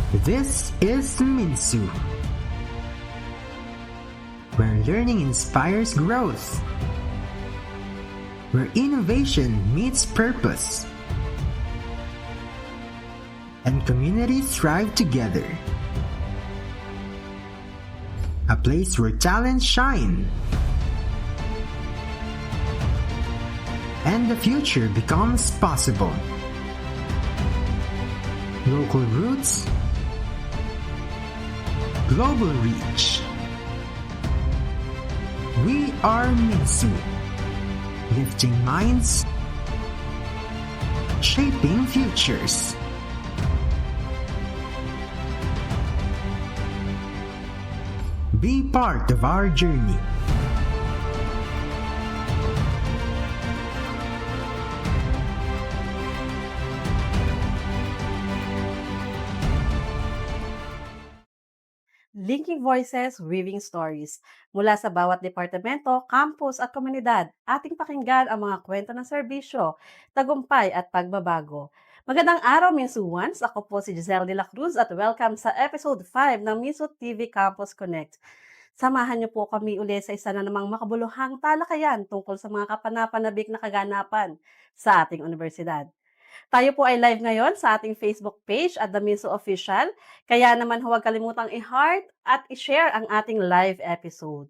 This is Minsu, where learning inspires growth, where innovation meets purpose, and communities thrive together. A place where talents shine, and the future becomes possible. Local roots, global reach. We are Minsu, lifting minds, shaping futures. Be part of our journey. Linking voices, weaving stories. Mula sa bawat departamento, campus at komunidad, ating pakinggan ang mga kwento ng serbisyo, tagumpay at pagbabago. Magandang araw, Minsuans! Ako po si Giselle de la Cruz at welcome sa episode 5 ng Minsu TV Campus Connect. Samahan niyo po kami uli sa isa na namang makabuluhang talakayan tungkol sa mga kapanapanabik na kaganapan sa ating universidad. Tayo po ay live ngayon sa ating Facebook page at The Minso Official. Kaya naman huwag kalimutang i-heart at i-share ang ating live episode.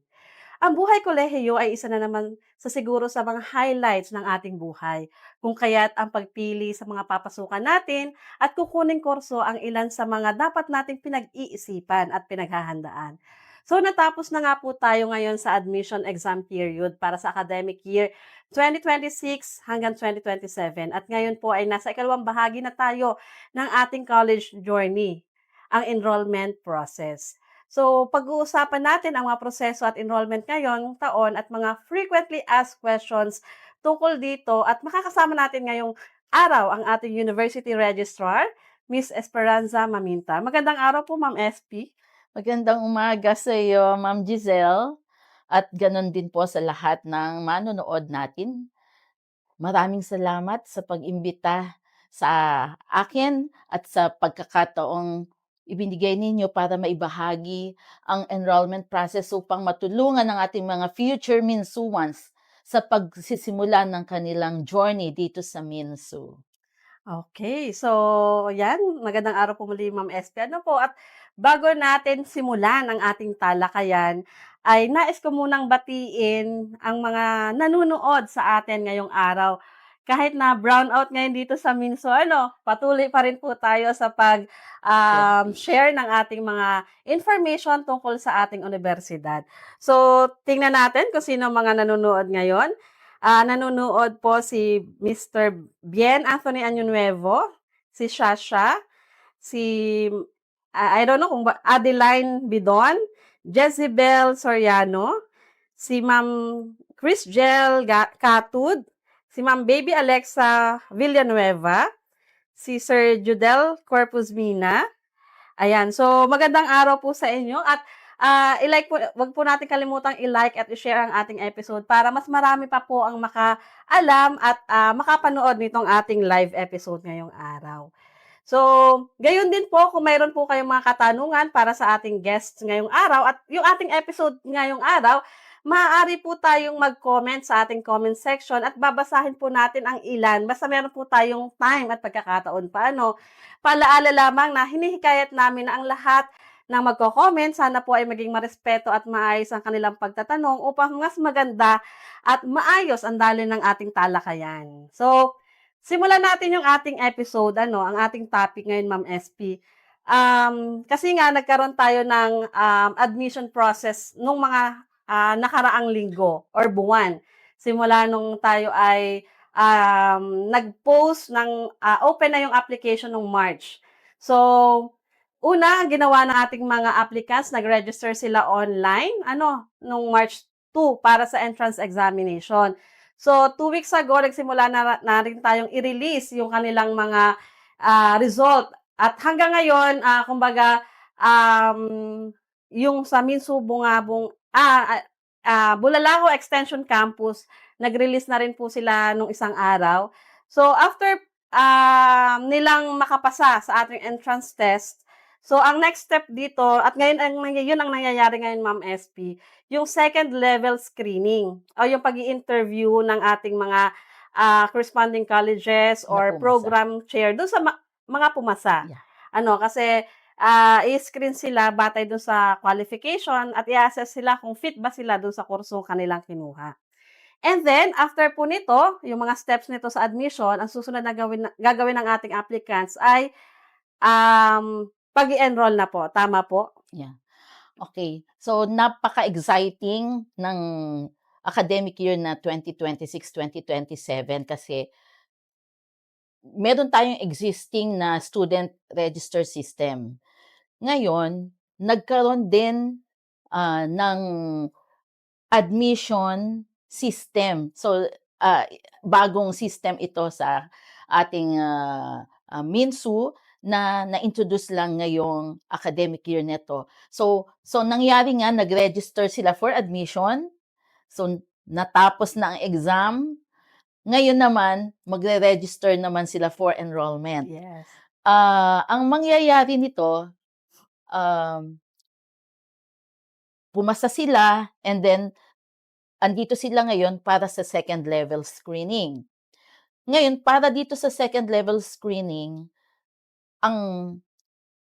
Ang buhay kolehiyo ay isa na naman sa siguro sa mga highlights ng ating buhay. Kung kaya't ang pagpili sa mga papasukan natin at kukuning kurso ang ilan sa mga dapat nating pinag-iisipan at pinaghahandaan. So natapos na nga po tayo ngayon sa admission exam period para sa academic year 2026 hanggang 2027 at ngayon po ay nasa ikalawang bahagi na tayo ng ating college journey, ang enrollment process. So, pag-uusapan natin ang mga proseso at enrollment ngayong taon at mga frequently asked questions tungkol dito at makakasama natin ngayong araw ang ating University Registrar, Miss Esperanza Maminta. Magandang araw po, Ma'am SP. Magandang umaga sa iyo, Ma'am Giselle, at ganon din po sa lahat ng manonood natin. Maraming salamat sa pag-imbita sa akin at sa pagkakataong ibinigay ninyo para maibahagi ang enrollment process upang matulungan ang ating mga future Minsuans sa pagsisimula ng kanilang journey dito sa Minsu. Okay, so yan, magandang araw po muli, Ma'am SP. Ano po, at bago natin simulan ang ating talakayan, ay nais ko munang batiin ang mga nanonood sa atin ngayong araw. Kahit na brownout ngayon dito sa Minso, patuloy pa rin po tayo sa share ng ating mga information tungkol sa ating universidad. So, tingnan natin kung sino mga nanonood ngayon. Nanonood po si Mr. Bien Anthony Año si Shasha, si I don't know kung Adeline Bidon, Jezebel Soriano, si Ma'am Chris Gel Katud, si Ma'am Baby Alexa Villanueva, si Sir Judel Corpus Mina. Ayan, so magandang araw po sa inyo at i-like po, wag po natin kalimutang i-like at i-share ang ating episode para mas marami pa po ang makaalam at makapanood nitong ating live episode ngayong araw. So, gayon din po kung mayroon po kayong mga katanungan para sa ating guests ngayong araw at yung ating episode ngayong araw, maaari po tayong mag-comment sa ating comment section at babasahin po natin ang ilan. Basta meron po tayong time at pagkakataon pa, Paalaala lamang na hinihikayat namin na ang lahat ng magko-comment, sana po ay maging marespeto at maayos ang kanilang pagtatanong upang mas maganda at maayos ang daloy ng ating talakayan. So, simulan natin yung ating episode, ang ating topic ngayon, Ma'am SP. Kasi nga, nagkaroon tayo ng admission process nung mga nakaraang linggo or buwan. Simula nung tayo ay nag-post ng open na yung application nung March. So, una, ang ginawa ng ating mga applicants, nag-register sila online, nung March 2 para sa entrance examination. So, 2 weeks ago, nagsimula na rin tayong i-release yung kanilang mga result. At hanggang ngayon, kumbaga, yung sa Minsu Bulalakaw Extension Campus, nag-release na rin po sila nung isang araw. So, after nilang makapasa sa ating entrance test, So, ang next step dito at ngayon yun ang nangyayari ngayon, Ma'am SP, yung second level screening o yung pag-i-interview ng ating mga, corresponding colleges Na or pumasa. program chair dun sa mga pumasa. Yeah. Ano, kasi, i-screen sila batay dun sa qualification at i-a-assess sila kung fit ba sila dun sa kursong kanilang kinuha. And then, after po nito, yung mga steps nito sa admission, ang susunod na gagawin ng ating applicants ay, pag-i-enroll na po, tama po? Yeah. Okay. So, napaka-exciting ng academic year na 2026-2027 kasi meron tayong existing na student register system. Ngayon, nagkaroon din ng admission system. So, bagong system ito sa ating MINSU na na-introduce lang ngayong academic year nito. So nangyari nga, nag-register sila for admission. So, natapos na ang exam. Ngayon naman, magre-register naman sila for enrollment. Yes. Ang mangyayari nito, pumasa sila and then andito sila ngayon para sa second level screening. Ngayon, para dito sa second level screening, ang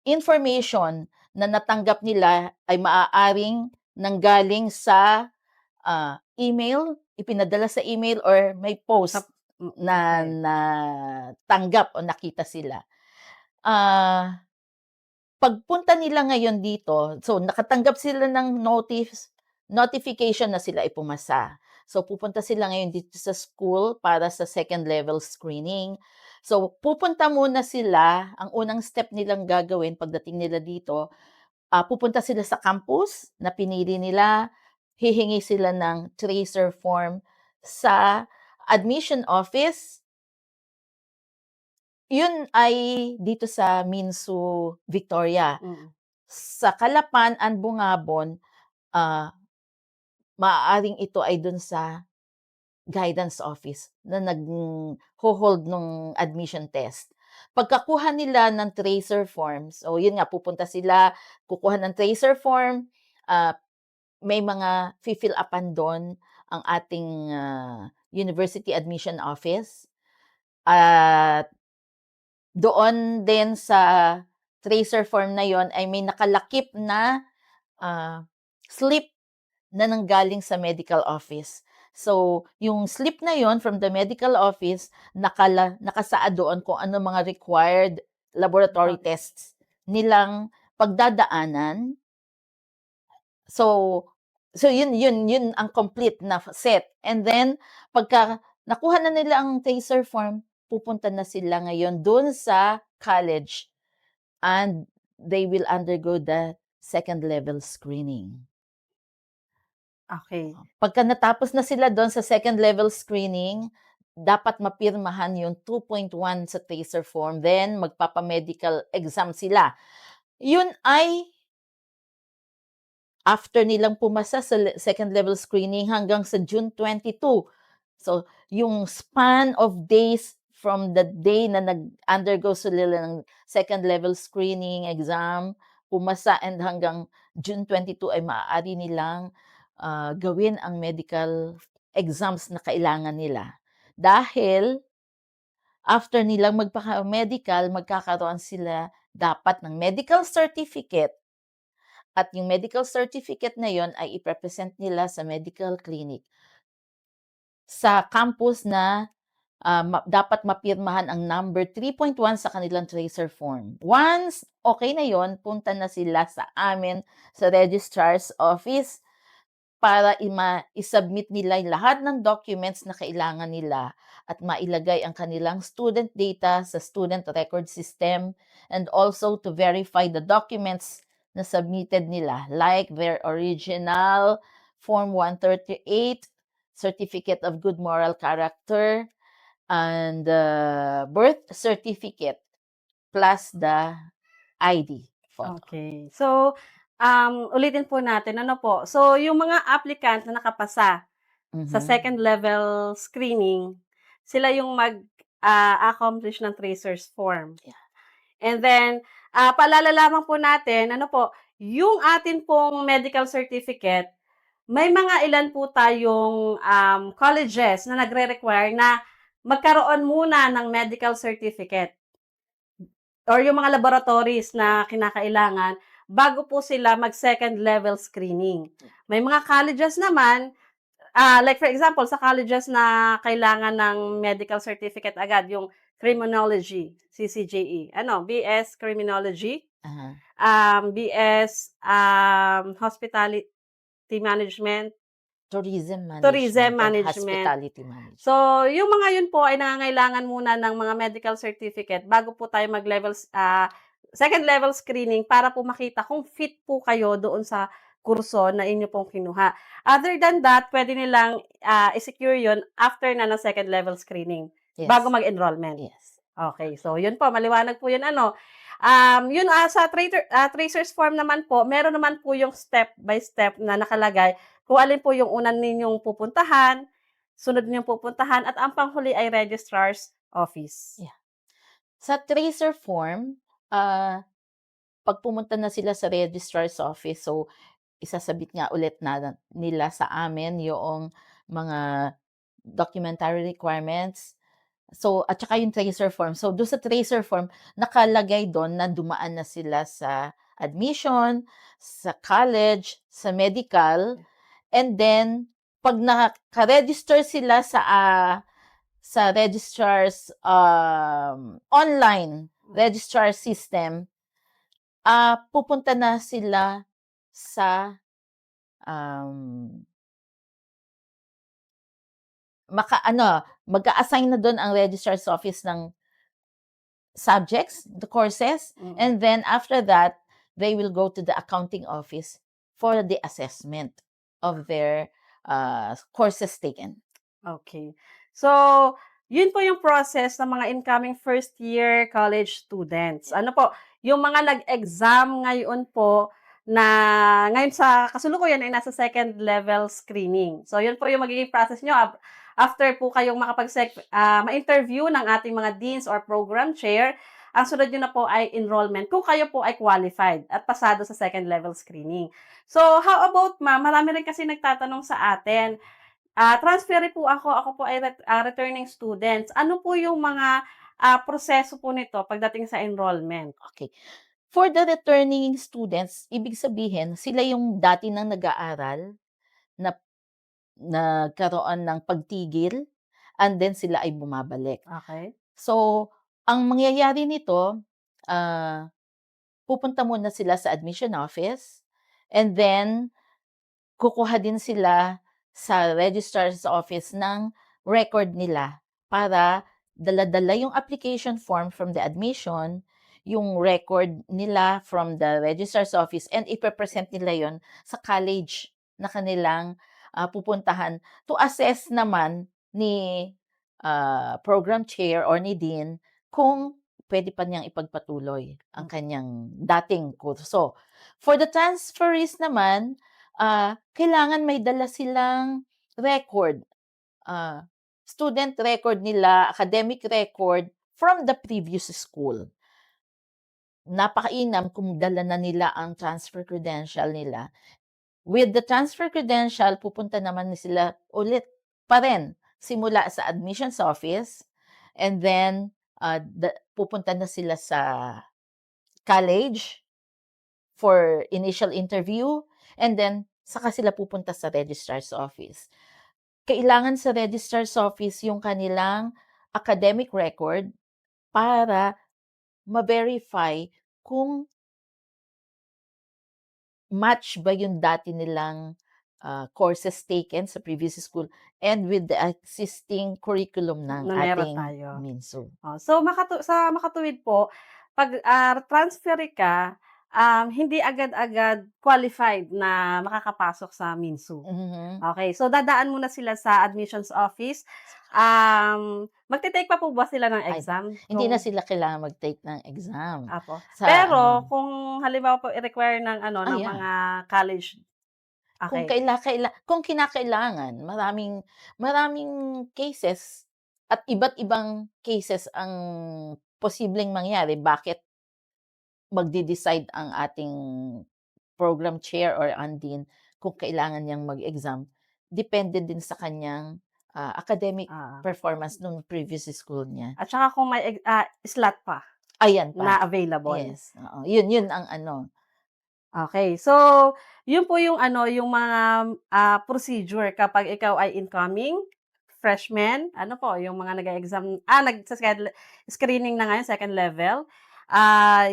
information na natanggap nila ay maaaring nanggaling sa email, ipinadala sa email or may post na Okay. tanggap o nakita sila. Pagpunta nila ngayon dito, so nakatanggap sila ng notification na sila ay pumasa. So pupunta sila ngayon dito sa school para sa second level screening. So pupunta muna sila, ang unang step nilang gagawin pagdating nila dito, pupunta sila sa campus na pinili nila, hihingi sila ng tracer form sa admission office. Yun ay dito sa Minsu, Victoria. Sa Calapan and Bungabon, maaaring ito ay dun sa guidance office na nag-hold nung admission test. Pagkakuha nila ng tracer forms, o yun nga, pupunta sila, kukuha ng tracer form, may mga fill upan doon ang ating university admission office. At doon din sa tracer form na yon ay may nakalakip na slip na nanggaling sa medical office. So, yung slip na yon from the medical office, nakasaad doon kung ano mga required laboratory tests nilang pagdadaanan. So yun ang complete na set. And then, pagka nakuha na nila ang tracer form, pupunta na sila ngayon dun sa college and they will undergo the second level screening. Okay. Pagka natapos na sila doon sa second level screening, dapat mapirmahan yung 2.1 sa tracer form. Then, magpapamedical exam sila. Yun ay after nilang pumasa sa second level screening hanggang sa June 22. So, yung span of days from the day na nag-undergo sila ng second level screening exam, pumasa and hanggang June 22 ay maaari nilang gawin ang medical exams na kailangan nila. Dahil after nilang magpaka-medical, magkakaroon sila dapat ng medical certificate. At yung medical certificate na yon ay i-present nila sa medical clinic sa campus na dapat mapirmahan ang number 3.1 sa kanilang tracer form. Once okay na yon, punta na sila sa amin sa registrar's office para i-submit nila lahat ng documents na kailangan nila at mailagay ang kanilang student data sa student record system and also to verify the documents na submitted nila like their original Form 138, Certificate of Good Moral Character, and birth certificate plus the ID photo. Okay. So, ulitin po natin, ano po, so yung mga applicant na nakapasa sa second level screening, sila yung accomplish ng tracer's form. Yeah. And then, Paalala lamang po natin, ano po, yung atin pong medical certificate, may mga ilan po tayong colleges na nagre-require na magkaroon muna ng medical certificate or yung mga laboratories na kinakailangan bago po sila mag-second level screening. May mga colleges naman, like for example, sa colleges na kailangan ng medical certificate agad, yung criminology, CCJE, ano, BS Criminology, Aha. BS Hospitality Management, Tourism Tourism management and Management. hospitality management. So, yung mga yun po ay nangangailangan muna ng mga medical certificate bago po tayo second level screening para po makita kung fit po kayo doon sa kurso na inyo pong kinuha. Other than that, pwede nilang i-secure yun after na ng second level screening, bago Yes. mag-enrollment. Yes. Okay, so yun po, maliwanag po yun ano. Yun sa tracer's form naman po, meron naman po yung step by step na nakalagay kung alin po yung unang ninyong pupuntahan, sunod ninyong pupuntahan, at ang panghuli ay registrar's office. Yeah. Sa tracer form, pag pumunta na sila sa registrar's office, so isasabit nga ulit na nila sa amin yung mga documentary requirements. So, at saka yung tracer form. So, doon sa tracer form, nakalagay doon na dumaan na sila sa admission, sa college, sa medical, and then, pag naka-register sila sa registrar's online registrar system, pupunta na sila sa um, mag-a-assign na doon ang registrar's office ng subjects, the courses, and then after that, they will go to the accounting office for the assessment of their courses taken. Okay. So, yun po yung process ng mga incoming first year college students. Ano po, yung mga nag-exam ngayon po na ngayon sa kasulukuyan ay nasa second level screening. So, yun po yung magiging process nyo after po kayong ma-interview ng ating mga deans or program chair. Ang sunod nyo na po ay enrollment kung kayo po ay qualified at pasado sa second level screening. So, how about ma'am? Marami rin kasi nagtatanong sa atin. Transferee po ako po ay returning students. Ano po yung mga proseso po nito pagdating sa enrollment? Okay. For the returning students, ibig sabihin, sila yung dati nang nag-aaral, na nagkaroon ng pagtigil, and then sila ay bumabalik. Okay. So, ang mangyayari nito, pupunta muna sila sa admission office, and then kukuha din sila sa registrar's office ng record nila para dala-dala yung application form from the admission, yung record nila from the registrar's office, and ipe-present nila yon sa college na kanilang pupuntahan to assess naman ni program chair or ni dean kung pwede pa niyang ipagpatuloy ang kanyang dating kurso. For the transferees naman, kailangan may dala silang record, student record nila, academic record from the previous school. Napakainam kung dala na nila ang transfer credential nila. With the transfer credential, pupunta naman sila ulit pa rin simula sa admissions office, and then pupunta na sila sa college for initial interview, and then saka sila pupunta sa registrar's office. Kailangan sa registrar's office yung kanilang academic record para ma-verify kung match ba yung dati nilang courses taken sa previous school and with the existing curriculum ng Na meron ating tayo. MINSU. So sa makatuwid po, 'pag transferee ka, hindi agad-agad qualified na makakapasok sa MINSU. Mhm. Okay, so dadaan muna sila sa admissions office. Magte-take pa po ba sila ng Ay, exam? hindi na sila kailangan mag-take ng exam. Apo. Sa Pero kung halimbawa po i-require ng ng yeah. mga college, Kung okay. kung kinakailangan, maraming cases at iba't ibang cases ang posibleng mangyari bakit magde-decide ang ating program chair or ang dean kung kailangan niyang mag-exam, depende din sa kanyang academic Ah, performance nung previous school niya. at saka kung may slot pa Ayan pa, na available. yes, oo. Yun ang ano. Okay. So, yun po yung ano, yung mga, procedure kapag ikaw ay incoming freshman, ano po, yung mga nag-e-exam screening na ngayon, second level.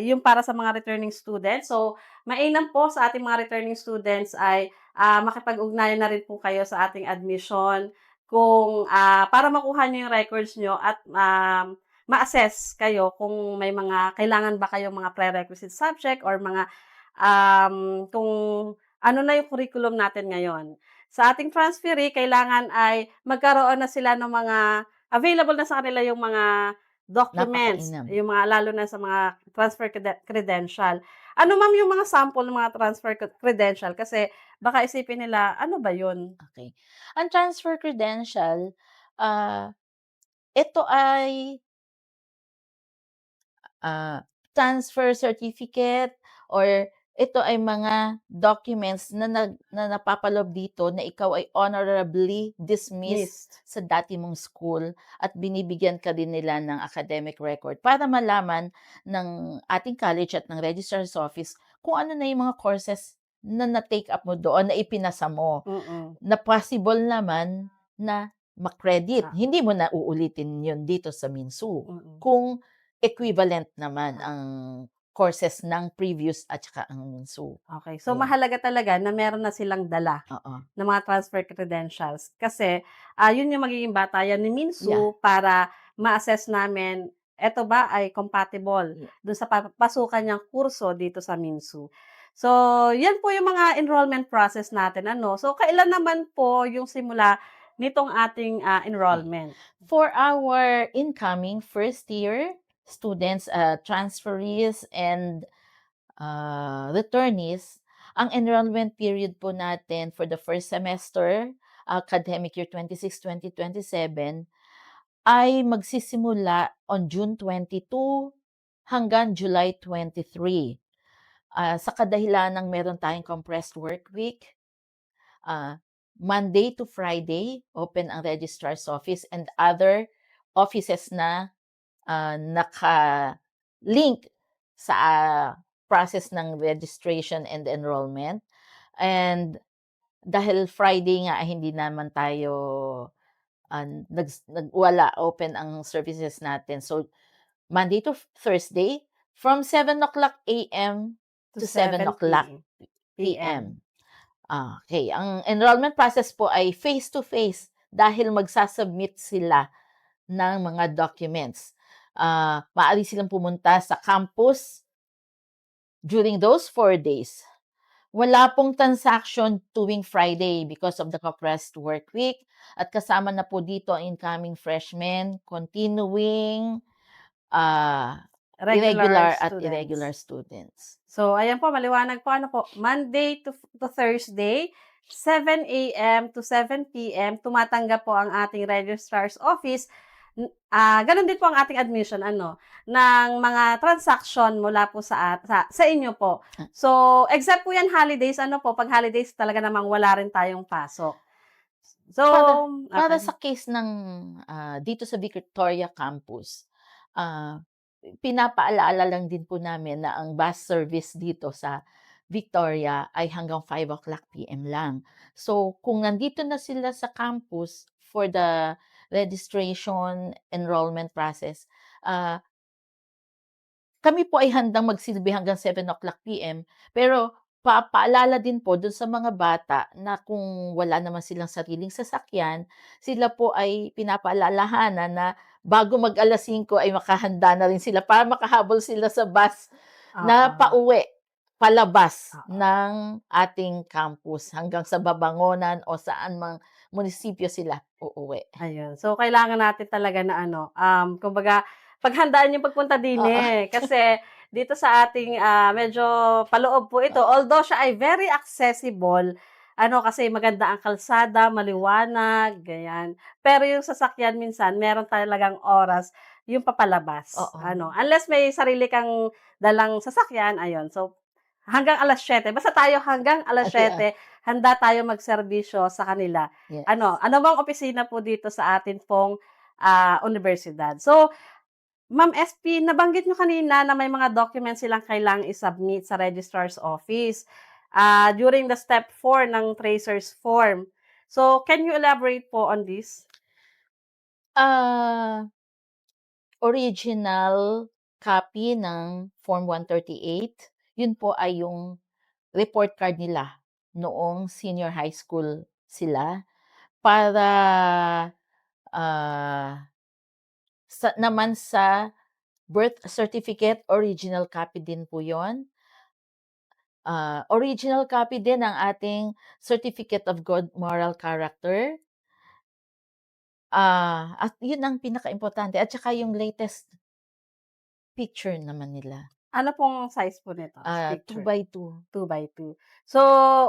Yung para sa mga returning students. So, mainam po sa ating mga returning students ay, makipag-ugnayan na rin po kayo sa ating admission kung, para makuha niyo yung records niyo at, ma-assess kayo kung may mga kailangan ba kayong mga prerequisite subject or mga kung ano na yung curriculum natin ngayon. Sa ating transferee, kailangan ay magkaroon na sila ng mga available na sa kanila yung mga documents, Napakainam. yung mga lalo na sa mga transfer credential. Ano ma'am yung mga sample ng mga transfer credential? Kasi baka isipin nila, ano ba yun? Okay. Ang transfer credential, ito ay transfer certificate or ito ay mga documents na napapaloob dito na ikaw ay honorably dismissed Missed. sa dati mong school at binibigyan ka din nila ng academic record para malaman ng ating college at ng registrar's office kung ano na yung mga courses na na-take up mo doon, na ipinasa mo, Mm. na possible naman na ma-credit. Ah, Hindi mo na uulitin yun dito sa Minsu. mm. Kung equivalent naman Ah. ang courses ng previous at saka ang Minsu. Okay. So, Ayan. mahalaga talaga na meron na silang dala Oo. ng mga transfer credentials. Kasi, yun yung magiging batayan ni Yeah. Minsu para ma-assess namin, eto ba ay compatible Yeah. dun sa papasukan niyang kurso dito sa Minsu. So, yan po yung mga enrollment process natin, ano. So, kailan naman po yung simula nitong ating, enrollment? For our incoming first year students, transferees and returnees, ang enrollment period po natin for the first semester, academic year 26-2027, ay magsisimula on June 22 hanggang July 23. Sa kadahilan ng meron tayong compressed work week, Monday to Friday, open ang registrar's office and other offices na naka-link sa process ng registration and enrollment. And dahil Friday nga hindi naman tayo wala open ang services natin. So Monday to Thursday from 7 o'clock a.m. to 7 o'clock p.m. Okay, ang enrollment process po ay face-to-face dahil magsasubmit sila ng mga documents. Maaari silang pumunta sa campus during those 4 days. Wala pong transaction tuwing Friday because of the compressed work week at kasama na po dito ang incoming freshmen, continuing, irregular at students. irregular students. So, ayan po, maliwanag po. Ano po, Monday to Thursday, 7 a.m. to 7 p.m. tumatanggap po ang ating registrar's office. Ganun din po ang ating admission, ng mga transaction mula po sa inyo po. So, except po yan holidays, pag holidays talaga namang wala rin tayong pasok. So, Para okay. sa case ng dito sa Victoria campus, pinapaalala lang din po namin na ang bus service dito sa Victoria ay hanggang 5 o'clock p.m. lang. So, kung nandito na sila sa campus for the registration enrollment process, kami po ay handang magsilbi hanggang 7 o'clock p.m. Pero paalala din po dun sa mga bata na kung wala naman silang sariling sasakyan, sila po ay pinapaalalahanan na bago mag alas 5 ay makahanda na rin sila para makahabol sila sa bus na pauwi, palabas ng ating campus hanggang sa Babangonan o saan mang munisipyo sila uuwi. Ayun. So, kailangan natin talaga na kumbaga, paghandaan yung pagpunta din Kasi dito sa ating, medyo paloob po ito. Although siya ay very accessible, kasi maganda ang kalsada, maliwanag, ganyan. Pero yung sasakyan minsan, meron talagang oras yung papalabas, Oo. unless may sarili kang dalang sasakyan, ayun. So, hanggang 7:00, basta tayo hanggang alas Yeah, siyete handa tayo magserbisyo sa kanila. yes. Ano bang opisina po dito sa atin pong, unibersidad. So, Ma'am SP, nabanggit niyo kanina na may mga documents silang kailangang i-submit sa registrar's office, during the step 4 ng tracer's form. So, can you elaborate po on this? Ah, Original copy ng Form 138, yun po ay yung report card nila noong senior high school sila para, ah, sa birth certificate, original copy din po yun. Original copy din ang ating Certificate of Good Moral Character. At yun ang pinakaimportante at saka yung latest picture naman nila. Ano pong size po nito, 2 picture? by 2. 2x2. So,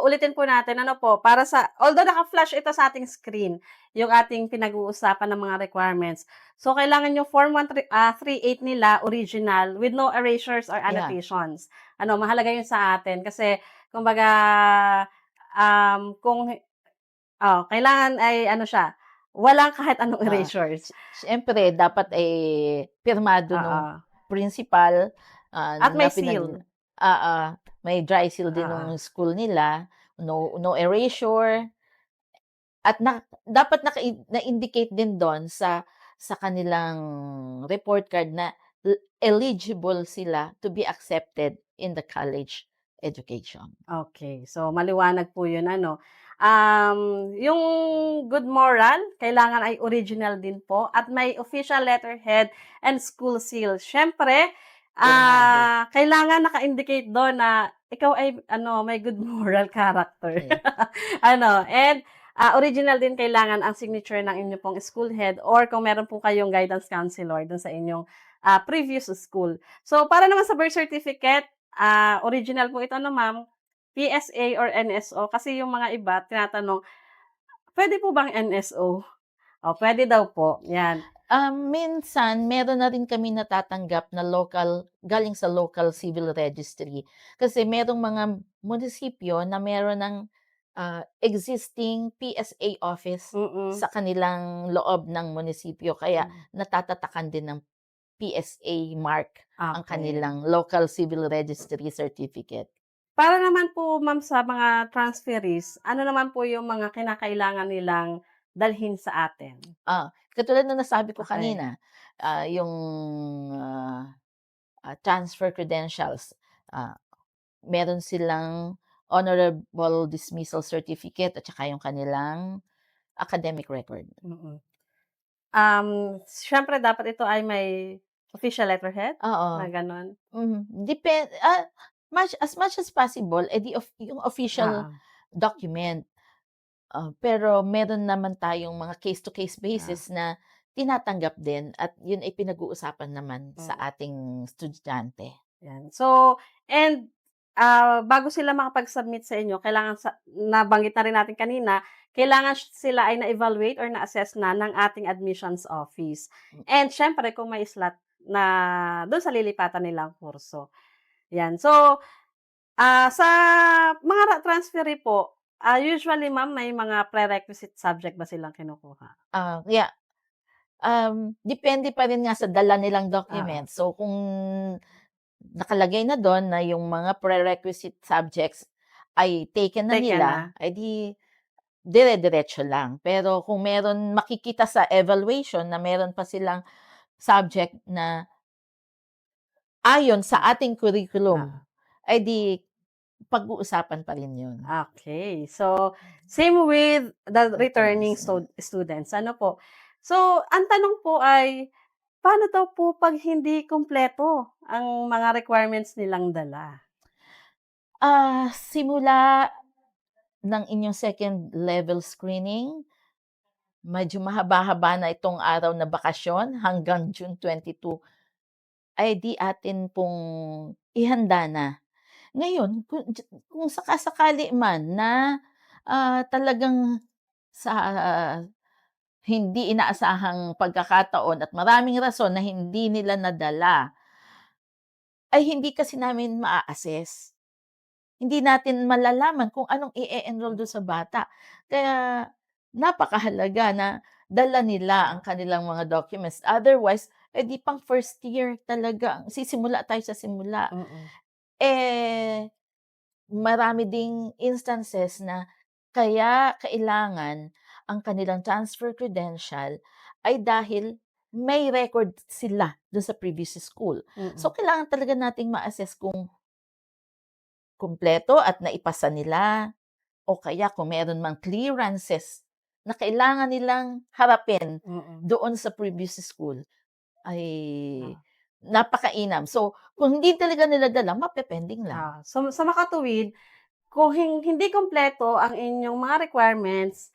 ulitin po natin para although naka-flash ito sa ating screen, yung ating pinag-uusapan ng mga requirements. So, kailangan yung Form 38 nila, original, with no erasures or Yeah. annotations. Mahalaga yun sa atin kasi kumbaga, kung kailangan ay siya, walang kahit anong Ah, erasures. Siyempre dapat, pirmado nung Oo. principal, At na may seal. oo, may dry seal din Oo. nung school nila, no erasure, at dapat na-indicate din dun sa kanilang report card na eligible sila to be accepted in the college education. Okay. So, maliwanag po yun yung good moral, kailangan ay original din po at may official letterhead and school seal. Siyempre, Pirmado. kailangan naka-indicate dun na ikaw ay may good moral character. Yes. And, original din kailangan ang signature ng inyong pong school head or kung meron po kayong guidance counselor dun sa inyong, previous school. So, para naman sa birth certificate, original po ito ma'am, PSA or NSO kasi yung mga iba tinatanong, "Puwede po bang NSO?" Puwede daw po, 'yan. Minsan meron na rin kami natatanggap na galing sa local civil registry. Kasi merong mga munisipyo na meron ng, existing PSA office Mm. sa kanilang loob ng munisipyo kaya Hmm, natatatakan din ng PSA mark ang okey. kanilang local civil registry certificate. Para naman po ma'am sa mga transferees, ano naman po yung mga kinakailangan nilang dalhin sa atin? Katulad ng nasabi ko Okey. kanina, yung, ah, transfer credentials, ah meron silang honorable dismissal certificate at saka yung kanilang academic record. Mm. Siyempre dapat ito ay may official letterhead na Oo, gano'n? as much as possible, yung official Oo, document. Pero meron naman tayong mga case-to-case ah, basis na tinatanggap din at yun ay pinag-uusapan naman sa mm. ating estudyante. 'Yan. So, and, bago sila makapag-submit sa inyo kailangan nabanggit na rin natin kanina, kailangan sila ay na-evaluate or na-assess na ng ating admissions office. And siyempre kung may slot na do'n sa lilipatan nilang kurso, 'yan. So, sa mga transferee po, usually ma'am may mga prerequisite subject ba silang kinukuha? Yeah, depende pa rin nga sa dala nilang Oo, documents. So kung nakalagay na dun na yung mga prerequisite subjects ay taken na taken na? nila, ay di dire-diretso lang. Pero kung meron makikita sa evaluation na meron pa silang subject na ayon sa Ah, ating curriculum, oo. ay di pag-uusapan pa rin yun. Okay. So, same with the returning Returnees, yeah. students, ano po. So, ang tanong po ay, paano daw po 'pag hindi kumpleto ang mga requirements nilang dala? Simula ng inyong second level screening, medyo mahaba-haba na itong araw na bakasyon hanggang June 22, ay di atin pong ihanda na. Ngayon kung saka-sakali man na, talagang sa hindi inaasahang pagkakataon at maraming rason na hindi nila nadala, ay hindi kasi namin maa-assess. Hindi natin malalaman kung anong i-e-enroll do'n sa bata. Kaya napakahalaga na dala nila ang kanilang mga documents. Otherwise, di pang first year talaga, sisimula tayo sa simula. Mm. Eh, marami ding instances na kaya kailangan ang kanilang transfer credential ay dahil may record sila do'n sa previous school. So, Mm. kailangan talaga nating ma-assess kung kumpleto at naipasa nila o kaya kung meron mang clearances na kailangan nilang harapin Mm. doon sa previous school ay Ah. napakainam. So, kung hindi talaga nila dala, mape-pending lang. So sa makatuwid, kung hindi kumpleto ang inyong mga requirements,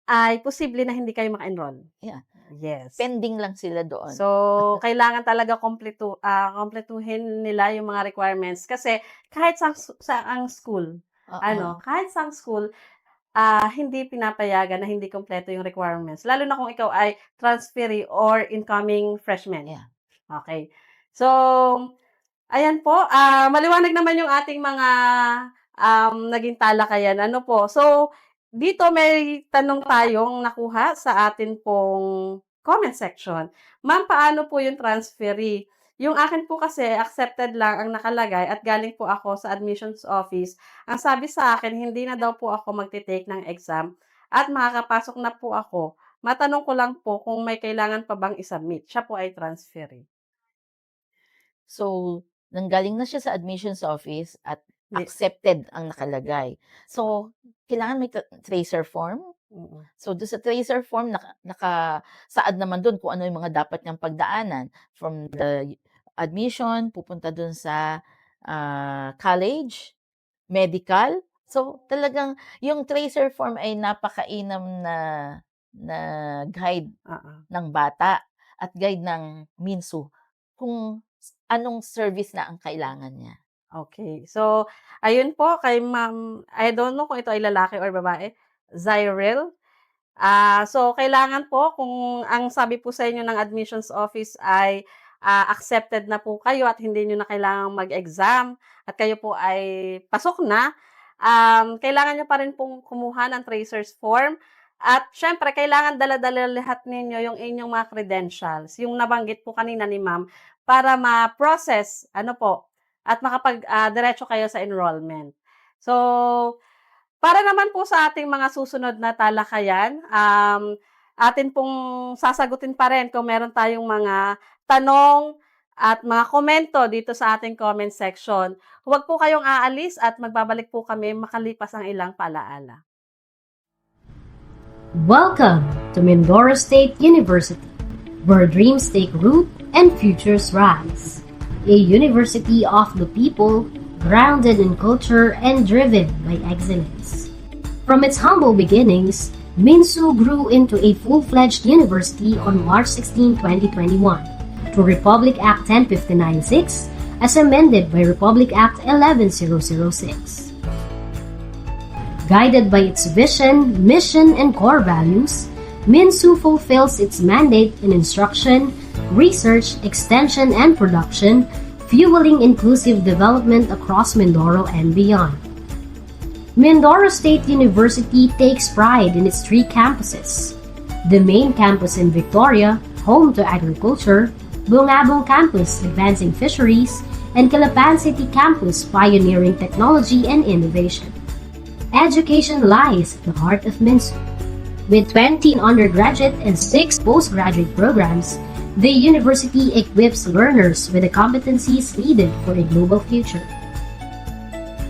ay posible na hindi kayo maka-enroll. Yeah, Yes. pending lang sila doon. So, kailangan talaga kumpletuhin nila yung mga requirements kasi kahit saang school, Oo. kahit saang school, hindi pinapayagan na hindi kumpleto yung requirements. Lalo na kung ikaw ay transferee or incoming freshman. Yeah. Okay. So, ayan po, maliwanag naman yung ating mga naging talakayan. Ano po? So, dito may tanong tayong nakuha sa atin pong comment section. Ma'am, paano po yung transferee? Yung akin po kasi accepted lang ang nakalagay at galing po ako sa admissions office. Ang sabi sa akin, hindi na daw po ako magte-take ng exam at makakapasok na po ako. Matanong ko lang po kung may kailangan pa bang i-submit. Siya po ay transferee. So, nanggaling na siya sa admissions office at Di accepted ang nakalagay. So, kailangan may tracer form. mm. So, doon sa tracer form, nakasaad naman doon kung ano yung mga dapat niyang pagdaanan. From the admission, pupunta doon sa college, medical. So, talagang yung tracer form ay napakainam na guide Oo. ng bata at guide ng MINSU kung anong service na ang kailangan niya. Okay. So, ayun po kay Ma'am, I don't know kung ito ay lalaki or babae, Zyril. So kailangan po kung ang sabi po sa inyo ng admissions office ay, accepted na po kayo at hindi niyo na kailangang mag-exam at kayo po ay pasok na, kailangan niyo pa rin pong kumuha ng tracers form at siyempre kailangan dala-dala lahat ninyo yung inyong mga credentials, yung nabanggit po kanina ni ma'am, para ma-process at diretso kayo sa enrollment. So, para naman po sa ating mga susunod na talakayan, atin pong sasagutin pa rin kung meron tayong mga tanong at mga komento dito sa ating comment section. Huwag po kayong aalis at magbabalik po kami makalipas ang ilang paalaala. Welcome to Mindoro State University, where dreams take root and futures rise. A university of the people, grounded in culture and driven by excellence. From its humble beginnings, MINSU grew into a full-fledged university on March 16, 2021, through Republic Act 10596 as amended by Republic Act 11006. Guided by its vision, mission, and core values, MINSU fulfills its mandate in instruction, research, extension, and production, fueling inclusive development across Mindoro and beyond. Mindoro State University takes pride in its 3 campuses. The main campus in Victoria, home to agriculture, Bungabong Campus, advancing fisheries, and Calapan City Campus, pioneering technology and innovation. Education lies at the heart of MINSU. With 20 undergraduate and 6 postgraduate programs, the university equips learners with the competencies needed for a global future.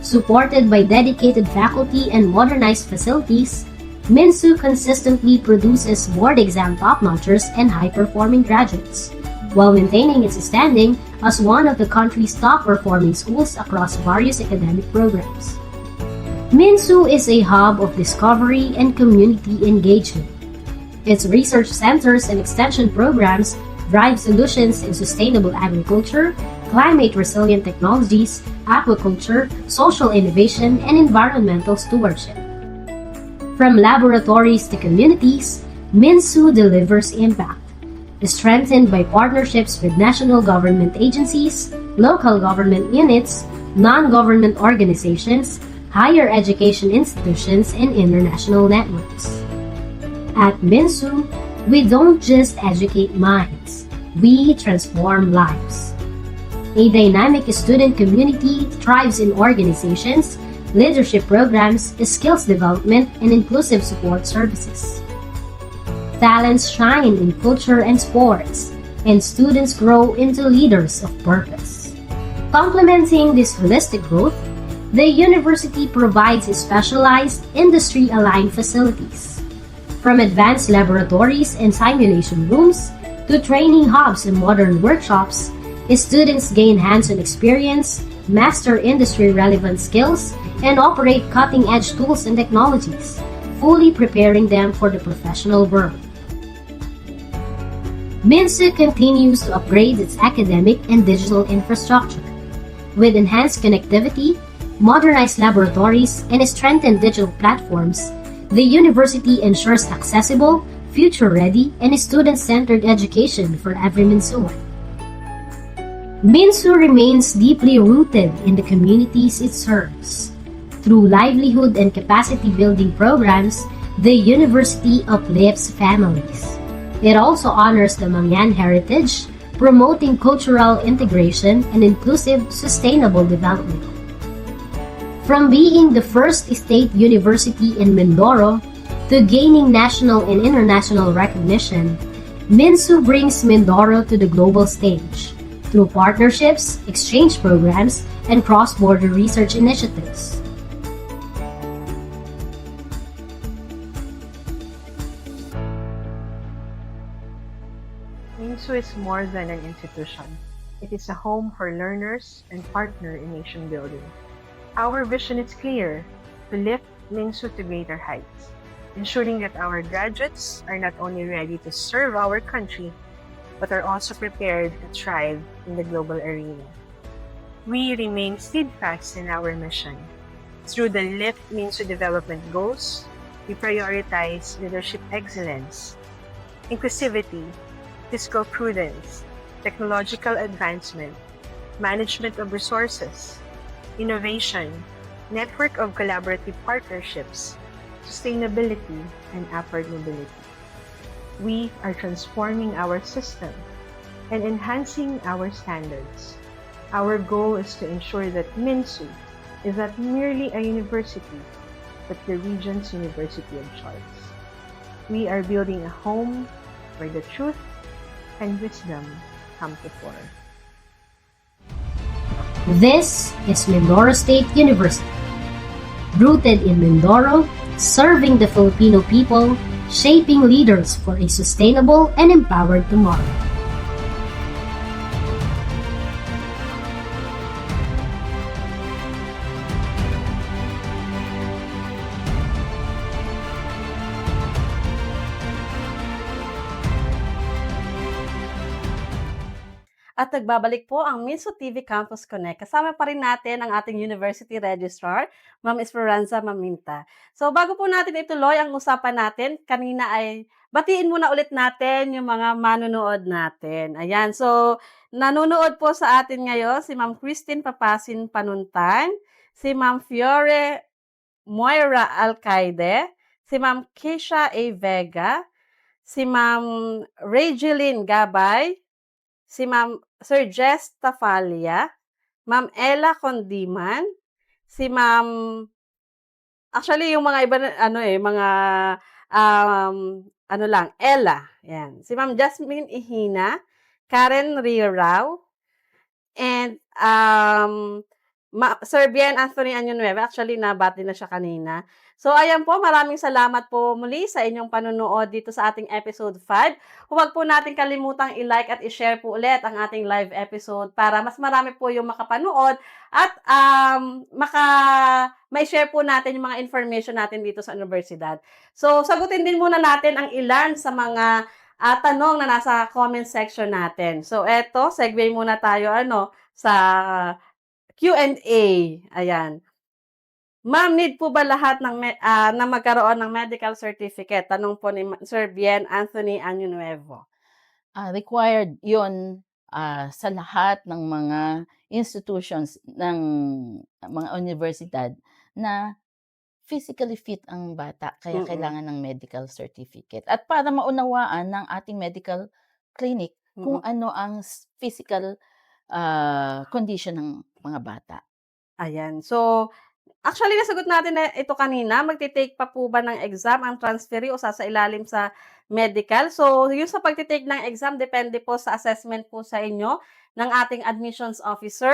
Supported by dedicated faculty and modernized facilities, MINSU consistently produces board exam top-notchers and high-performing graduates, while maintaining its standing as one of the country's top-performing schools across various academic programs. MINSU is a hub of discovery and community engagement. Its research centers and extension programs drive solutions in sustainable agriculture, climate-resilient technologies, aquaculture, social innovation, and environmental stewardship. From laboratories to communities, MINSU delivers impact, strengthened by partnerships with national government agencies, local government units, non-government organizations, higher education institutions, and international networks. At MINSU, we don't just educate minds, we transform lives. A dynamic student community thrives in organizations, leadership programs, skills development, and inclusive support services. Talents shine in culture and sports, and students grow into leaders of purpose. Complementing this holistic growth, the university provides specialized, industry-aligned facilities. From advanced laboratories and simulation rooms to training hubs and modern workshops, students gain hands-on experience, master industry-relevant skills, and operate cutting-edge tools and technologies, fully preparing them for the professional world. MINSU continues to upgrade its academic and digital infrastructure. With enhanced connectivity, modernized laboratories, and strengthened digital platforms, the university ensures accessible, future-ready, and student-centered education for every Minsuan. MINSU remains deeply rooted in the communities it serves. Through livelihood and capacity-building programs, the university uplifts families. It also honors the Mangyan heritage, promoting cultural integration and inclusive, sustainable development. From being the first state university in Mindoro to gaining national and international recognition, MINSU brings Mindoro to the global stage through partnerships, exchange programs, and cross-border research initiatives. MINSU is more than an institution. It is a home for learners and partner in nation building. Our vision is clear: to lift MINSU to greater heights, ensuring that our graduates are not only ready to serve our country, but are also prepared to thrive in the global arena. We remain steadfast in our mission. Through the Lift MINSU development goals, we prioritize leadership excellence, inclusivity, fiscal prudence, technological advancement, management of resources, innovation, network of collaborative partnerships, sustainability, and upward mobility. We are transforming our system and enhancing our standards. Our goal is to ensure that MINSU is not merely a university, but the region's university of choice. We are building a home where the truth and wisdom come to fore. This is Mindoro State University. Rooted in Mindoro, serving the Filipino people, shaping leaders for a sustainable and empowered tomorrow. At nagbabalik po ang MINSU TV Campus Connect. Kasama pa rin natin ang ating University Registrar, Ma'am Esperanza Maminta. So bago po natin ituloy ang usapan natin, kanina ay batiin muna ulit natin yung mga manunood natin. Ayan, so nanonood po sa atin ngayon si Ma'am Christine Papasin Panuntan, si Ma'am Fiore Moira Alcaide, si Ma'am Keisha A. Vega, si Ma'am Regeline Gabay, si Ma'am Sir Jess Tafalia, Ma'am Ella Condiman, si Ma'am, actually yung mga iba, mga, Ella, yan. Si Ma'am Jasmine Ihina, Karen Rirao, and, Sir Bien Anthony Anyunueva, actually nabati na siya kanina. So ayan po, maraming salamat po muli sa inyong panunood dito sa ating episode 5. Huwag po natin kalimutang i-like at i-share po ulit ang ating live episode para mas marami po yung makapanood at may-share po natin yung mga information natin dito sa universidad. So sagutin din muna natin ang ilan sa mga tanong na nasa comment section natin. So eto, segue muna tayo sa Q&A. Ayan. Ma'am, need po ba lahat na magkaroon ng medical certificate? Tanong po ni Sir Bien Anthony Año Nuevo. Required 'yun, sa lahat ng mga institutions ng mga universidad na physically fit ang bata kaya Mm, kailangan ng medical certificate. At para maunawaan ng ating medical clinic kung mm. ano ang physical, condition ng mga bata. Ayan. So, actually nasagot natin na ito kanina, magte-take pa po ba ng exam ang transferee o sasailalim sa medical? So, yung sa pagte-take ng exam depende po sa assessment po sa inyo ng ating admissions officer.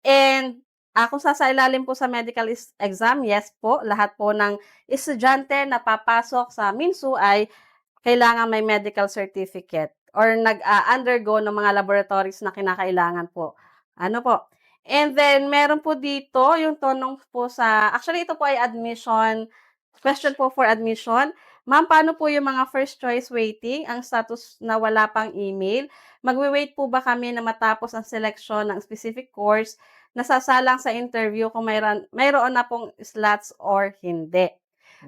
And, kung sasailalim po sa medical exam, yes po, lahat po ng estudyante na papasok sa MINSU ay kailangan may medical certificate or undergo ng mga laboratories na kinakailangan po. Ano po? And then, meron po dito yung tanong po actually ito po ay question po for admission. Ma'am, paano po yung mga first choice waiting, ang status na wala pang email? Magwe-wait po ba kami na matapos ang seleksyon ng specific course, nasasalang sa interview kung mayroon na pong slots or hindi?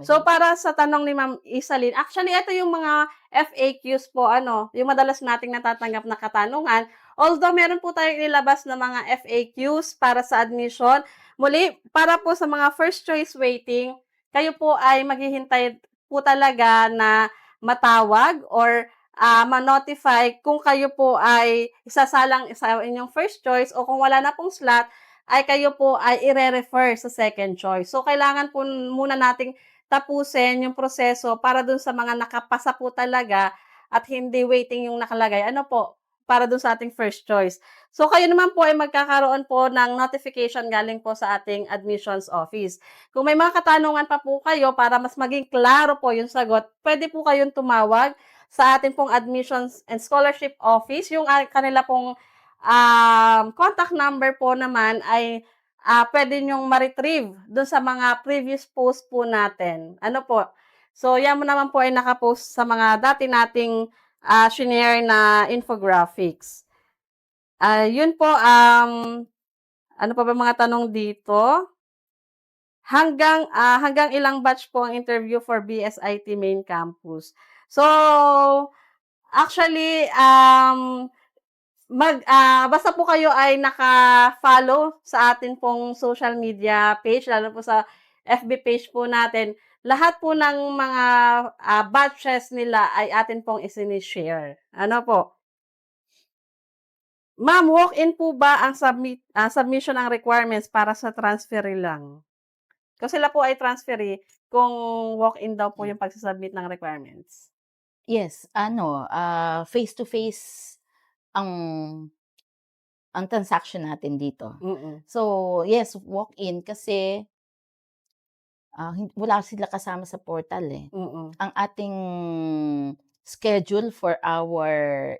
So, para sa tanong ni Ma'am Isalin, actually ito yung mga FAQs po yung madalas nating natatanggap na katanungan. Although meron po tayong nilabas na mga FAQs para sa admission, muli para po sa mga first choice waiting, kayo po ay maghihintay po talaga na matawag or ma-notify kung kayo po ay isasalang sa inyong first choice o kung wala na pong slot, ay kayo po ay ire-refer sa second choice. So, kailangan po muna nating tapusin yung proseso para dun sa mga nakapasa po talaga at hindi waiting yung nakalagay, para dun sa ating first choice. So, kayo naman po ay magkakaroon po ng notification galing po sa ating admissions office. Kung may mga katanungan pa po kayo para mas maging klaro po yung sagot, pwede po kayong tumawag sa ating pong admissions and scholarship office. Yung kanila pong contact number po naman ay puwede niyong ma-retrieve do'n sa mga previous post po natin. Ano po, so yan mo naman po ay naka-post sa mga dati nating, shinare na infographics. Yun po, ano pa ba mga tanong dito? Hanggang ilang batch po ang interview for BSIT main campus? So, actually, basta po kayo ay naka-follow sa atin pong social media page, lalo po sa FB page po natin, lahat po ng mga, batches nila ay atin pong isini-share. Ano po? Ma'am, walk-in po ba ang submission ng requirements para sa transferee lang? Kung sila po ay transferee, kung walk-in daw po yung pagsa-submit ng requirements. Yes, face to face ang transaction natin dito. Mm, So, yes, walk-in kasi, wala sila kasama sa portal, eh. mm. Ang ating schedule for our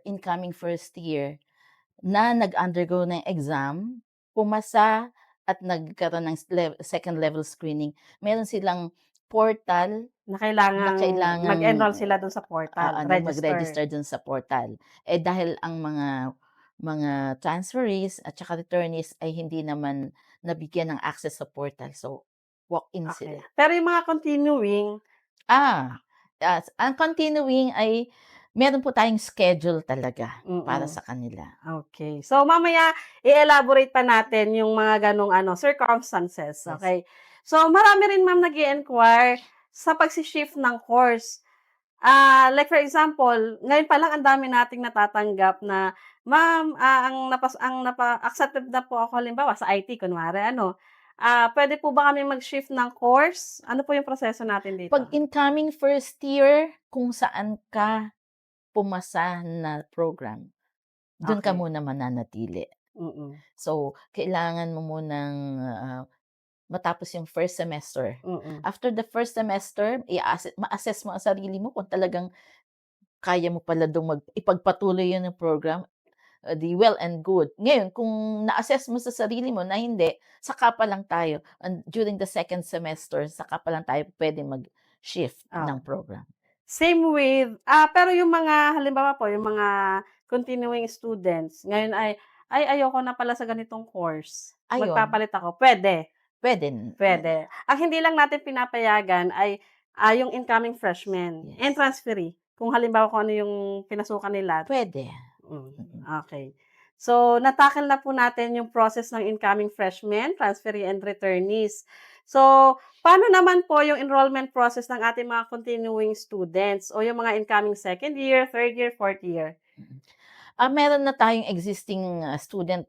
incoming first year na nag-undergo ng exam, pumasa at nagkaroon ng second level screening, meron silang portal Na na kailangang kailangang mag-enroll sila dun sa portal, register. mag-register dun sa portal. Eh, dahil ang mga transferees at saka returnees ay hindi naman nabigyan ng access sa portal, so walk-in Okay. sila. Pero yung mga continuing, Ah, ang continuing ay meron po tayong schedule talaga para mm, sa kanila. okay. So, mamaya i-elaborate pa natin yung mga ganong circumstances, Yes. okay? So, marami rin ma'am nag-i-inquire sa pagsi-shift ng course. Like for example, ngayon pa lang ang dami nating natatanggap na, "Ma'am, accepted na po ako," halimbawa sa IT kunwari "Puwede po ba kaming mag-shift ng course?" Ano po yung proseso natin dito? 'Pag incoming first year, kung saan ka pumasa na program, dun ka Okay. muna mananatili. Mm, So, kailangan mo munang, matapos yung first semester. mm. After the first semester, ma-assess mo ang sarili mo kung talagang kaya mo pala dong ipagpatuloy yun yung program, 'di well and good. Ngayon kung na-assess mo sa sarili mo na hindi, saka pa lang tayo during the second semester, saka pa lang tayo puwedeng mag-shift ng Oo. program. Same with pero yung mga halimbawa po, yung mga continuing students, ngayon ay, "Ay, ayoko na pala sa ganitong course, Ayun, magpapalit ako." Puwede? Pwede. Puwede. Ang hindi lang natin pinapayagan ay, yung incoming freshmen and Yes. transferee. Kung halimbawa kung ano yung pinasukan nila. Pwede. Hmm, Mm. okey. So, na-tackle na po natin yung process ng incoming freshmen, transferee, and returnees. So, paano naman po yung enrollment process ng ating mga continuing students o yung mga incoming second year, third year, fourth year? Mm. Meron na tayong existing, student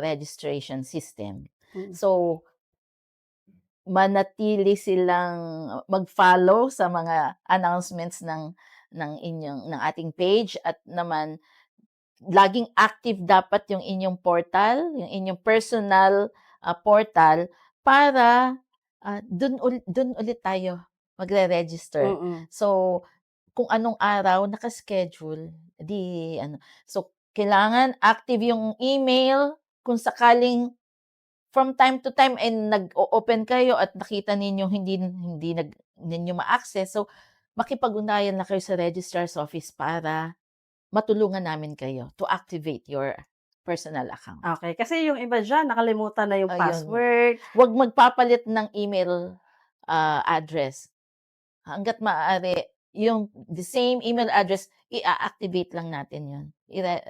registration system. Mm. So, manatili silang mag-follow sa mga announcements ng ating page at naman laging active dapat yung inyong portal, yung inyong personal, portal para, dun ulit tayo magre-register. Mm. So, kung anong araw naka-schedule, 'di ano. So, kailangan active yung email kung sakaling from time to time ay nag-o-open kayo at nakita ninyong hindi ninyo ma-access, so makipag-ugnayan na kayo sa registrar's office para matulungan namin kayo to activate your personal account. Okey, kasi yung iba diyan nakalimutan na yung Ayun. password. Huwag magpapalit ng email, address. Hangga't maaari yung the same email address, i-a-activate lang natin yun.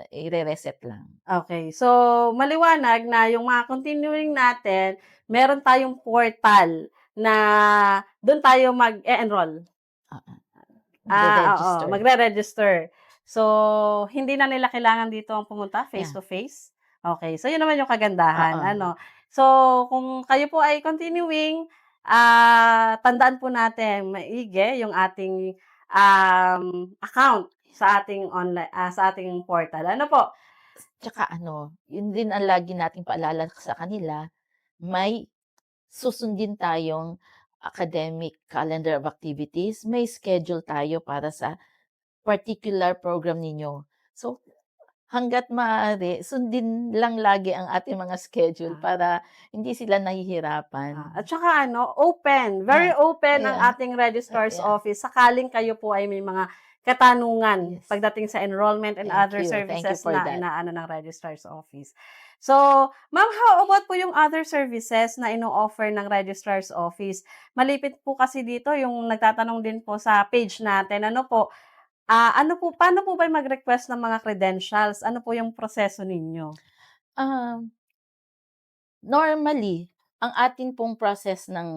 Ire-reset lang. Okay. So, maliwanag na yung mga continuing natin, meron tayong portal na dun tayo mag-e-enroll. Oo. Oo, Magre-register. magre-register. So, hindi na nila kailangan dito ang pumunta face Yeah. to face? Okay. So, yun naman yung kagandahan, Oo. ano. So, kung kayo po ay continuing, tandaan po natin maigi yung ating, account sa ating sa ating portal. Ano po? Tsaka yun din ang lagi nating paalala sa kanila, may susundin tayong academic calendar of activities, may schedule tayo para sa particular program ninyo. So, hangga't maaari, sundin lang lagi ang ating mga schedule Ah. para hindi sila nahihirapan. At saka open, very Yeah. open ang Yeah. ating registrar's Yeah. office sakaling kayo po ay may mga katanungan Yes. pagdating sa enrollment and Thank other you. Thank you services for na that. inaano ng registrar's office. So, ma'am, how about po yung other services na ino-offer ng registrar's office? Malipit po kasi dito yung nagtatanong din po sa page natin, ano po, paano po ba mag-request ng mga credentials? Ano po yung proseso ninyo? Um, Normally, ang atin pong process ng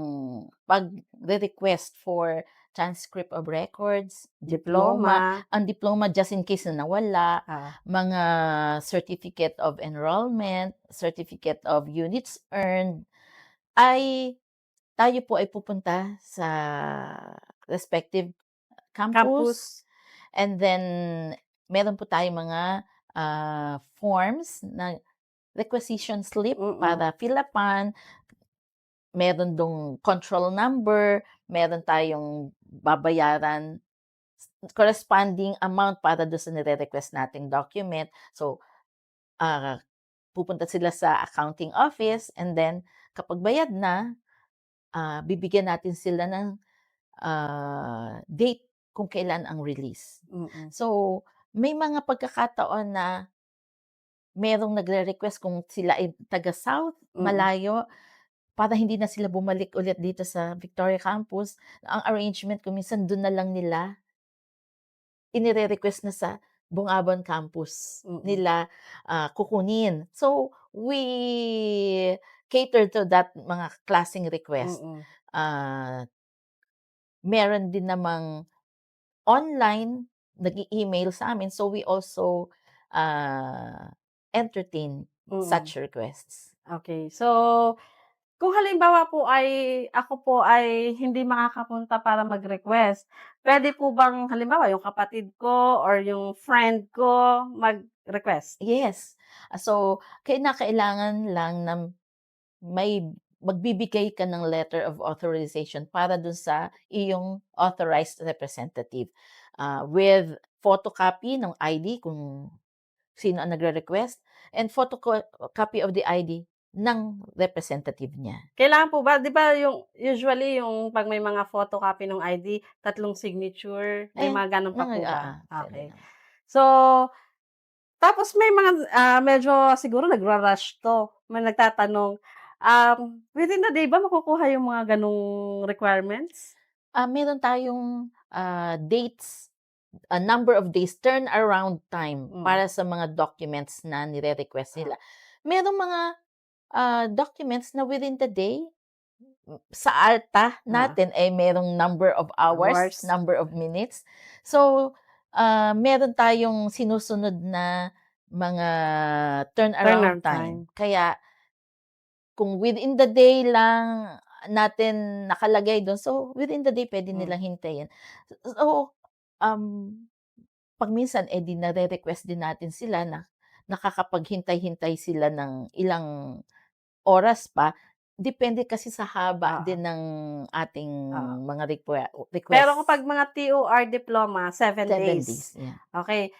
pagre-request for transcript of records, diploma, ang diploma just in case na nawala, mga certificate of enrollment, certificate of units earned, ay tayo po ay pupunta sa respective campus. Campus. And then, meron po tayong mga forms na requisition slip para fill upan. Meron dong control number, meron tayong babayaran corresponding amount para doon sa nire-request nating document. So, pupunta sila sa accounting office and then kapag bayad na, bibigyan natin sila ng date kung kailan ang release. So, may mga pagkakataon na merong nagre-request kung sila ay taga-South, malayo, para hindi na sila bumalik ulit dito sa Victoria Campus. Ang arrangement kung minsan doon na lang nila inire-request na sa Bungabon Campus nila kukunin. So, we cater to that mga klaseng request. Meron din namang online, nag-e-email sa amin. So, we also entertain such requests. Okay. So, kung halimbawa po ay ako po ay hindi makakapunta para mag-request, puwede po bang halimbawa yung kapatid ko or yung friend ko mag-request? Yes. So, kinakailangan lang na may magbibigay ka ng letter of authorization para dun sa iyong authorized representative, with photocopy ng ID kung sino ang nagre-request and photocopy of the ID ng representative niya. Kailangan po ba 'di ba yung usually yung 'pag may mga photocopy ng ID, 3 signature, may mga gano'n pa po ba? Okay. So, tapos may mga, medyo siguro nagra-rush 'to, may nagtatanong, Within the day ba makukuha yung mga gano'ng requirements? Meron tayong, dates, a number of days, turnaround time Hmm. para sa mga documents na nire-request nila. Merong mga, documents na within the day, sa ARTA Oo. natin ay merong number of hours, Hours. number of minutes. So, meron tayong sinusunod na mga turnaround Turnaround time. time. Kaya kung within the day lang natin nakalagay dun, so within the day puwede Hmm. nilang hintayin. So, um, 'pag minsan, eh, di nare-request din natin sila na nakakapaghintay-hintay sila ng ilang oras pa, depende kasi sa haba Oo. din ng ating Oo. mga Pero requests. kapag mga TOR diploma, 7 7 days. days, yeah. Okey.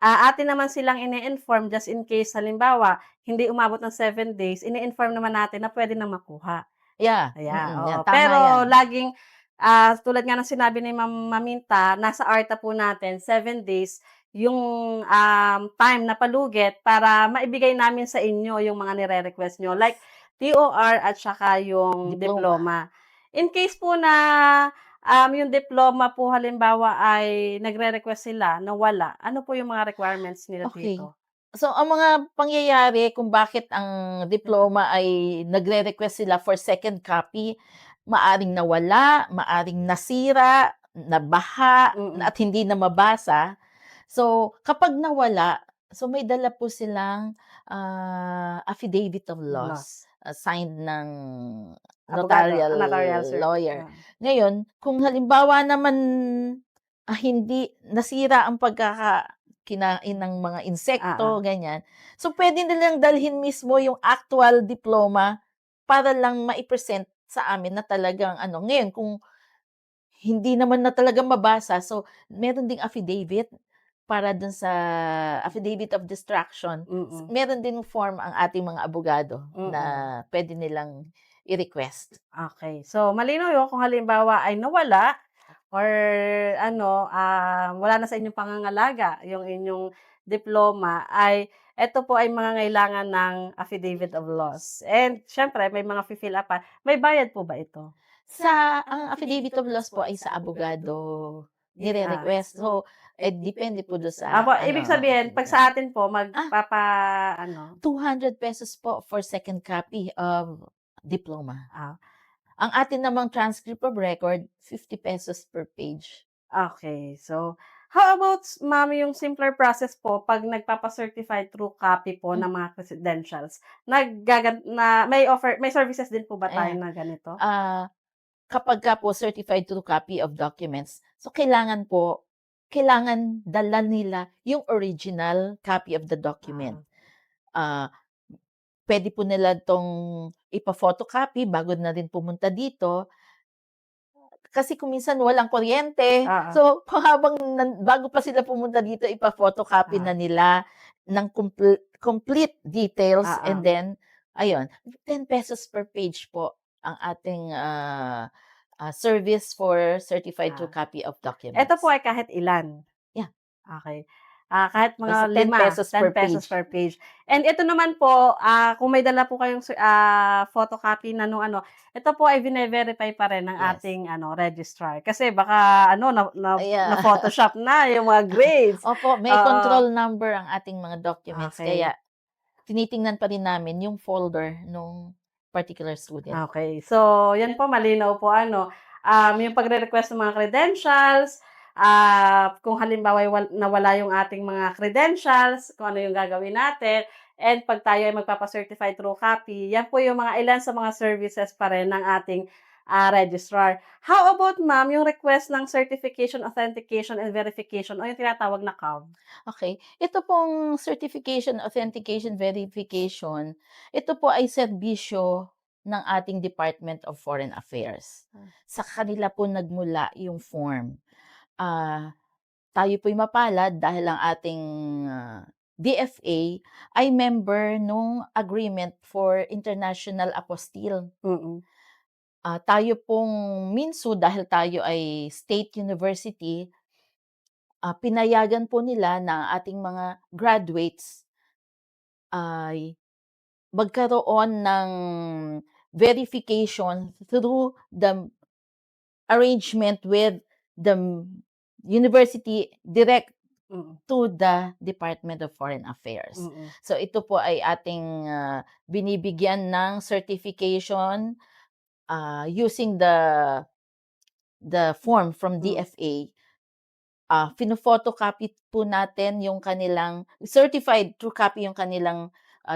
Atin naman silang ini-inform just in case halimbawa, hindi umabot ng 7 days, ini-inform naman natin na puwede na makuha. Yeah, Ayan, yeah, oo. tama Pero 'yan. laging, tulad nga ng sinabi ni Ma'am Maminta, nasa ARTA po natin 7 days yung, time na palugit para maibigay namin sa inyo yung mga nire-request niyo, like TOR at saka yung Diploma. diploma. In case po na, yung diploma po halimbawa ay nagre-request sila na wala, ano po yung mga requirements nila Okay. dito? So, ang mga pangyayari kung bakit ang diploma ay nagre-request sila for second copy, maaring nawala, maaring nasira, nabaha, Mm, at hindi na mabasa. So, kapag nawala, so may dala po silang, affidavit of loss, loss. signed ng Abogado, notarial notarial lawyer. oo. Ngayon, kung halimbawa naman, hindi nasira ang pagkakakinain ng mga Oo. insekto, ganyan. So, puwede nilang dalhin mismo yung actual diploma para lang mai-present sa amin na talagang ano. Ngayon kung hindi naman na talaga mabasa, so meron ding affidavit para dun sa affidavit of distraction. Mm, Meron ding form ang ating mga abogado na mm. puwede nilang i-request. Okey. So, malinaw yun kung halimbawa ay nawala or ano, wala na sa inyong pangangalaga yung inyong diploma ay eto po ay mangangailangan ng affidavit of loss. And siyempre may mga fi-fill up pa. May bayad po ba ito? Ang affidavit of loss po ay sa abogado Ah. nire-request. So, depende po dun sa Opo, ibig ano, sabihin 'pag sa atin po ah, magpapa-ano, ₱200 po for second copy of diploma. ah, Ang atin namang transcript of record, ₱50 per page. okey. So, how about ma'am yung simpler process po 'pag nagpapa-certified true copy po Hmm, ng mga credentials, na may services din po ba tayo ayan. na ganito? Ah, Kapagka po certified true copy of documents, so kailangan dala nila yung original copy of the document. Ah, Ah, Puwede po nila 'tong ipa-photocopy bago na rin pumunta dito. Kasi kung minsan walang kuryente, oo, so habang bago pa sila pumunta dito ipa-photocopy ah, na nila ng complete details, and oo, then ayun, ₱10 per page po ang ating, service for certified true ah. copy of Eto po documents. ay kahit ilan? Yeah, Okey. Kahit basta mga ten 5, pesos per ₱10 page. per page. And ito naman po, kung may dala po kayong photocopy na nung ano, ito po ay vine-verify pa rin ng Yes. ating ano, registrar. Kasi baka ano, Yeah. na-photoshop na yung mga grades. Opo, may Oo, control number ang ating mga documents, okey. kaya tinitingnan pa rin namin yung folder nung particular student. Okay. So, 'yan po malinaw po ano, yung pagre-request ng mga credentials, kung halimbawa ay nawala yung ating mga credentials, kung ano yung gagawin natin, and 'pag tayo ay magpapa-certified true copy, 'yan po yung mga ilan sa mga services pa rin ng ating, registrar. How about ma'am, yung request ng certification, authentication, and verification o yung tinatawag na CAV? Okay, ito pong certification, authentication, verification, ito po ay serbisyo ng ating Department of Foreign Affairs. Sa kanila po nagmula yung form. Ah, Tayo po'y mapalad dahil ang ating, DFA ay member nung Agreement for International Apostille. Mm, Tayo pong MINSU dahil tayo ay state university, pinayagan po nila na ang ating mga graduates ay magkaroon ng verification through the arrangement with the university direct Mm, to the Department of Foreign Affairs. mm. So ito po ay ating binibigyan ng certification using the form from Mm. DFA. Photocopy po natin yung kanilang certified true copy yung kanilang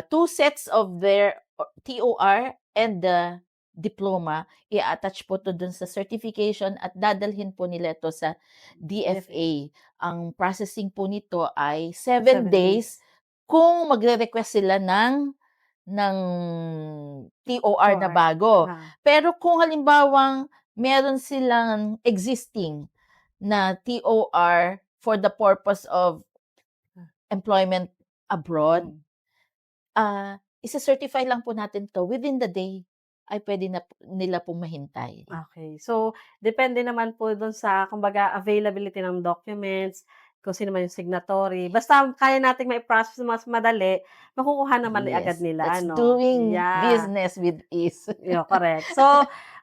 2 sets of their TOR and the diploma. I-attach po to dun sa certification at dadalhin po nila ito sa DFA. Ang processing po nito ay 7 7 days kung magre-request sila ng TOR na TOR. bago. Ah, Pero kung halimbawang meron silang existing na TOR for the purpose of employment abroad, isa-certify lang po natin to within the day ay pwede na nila pong mahintay. okay. So, depende naman po dun sa kumbaga availability ng documents, kung sino man yung signatory. Basta kaya nating mai-process mas madali, makukuha naman agad Yes, nila that's ano. doing Yeah. business with ease. Yeah, correct. So,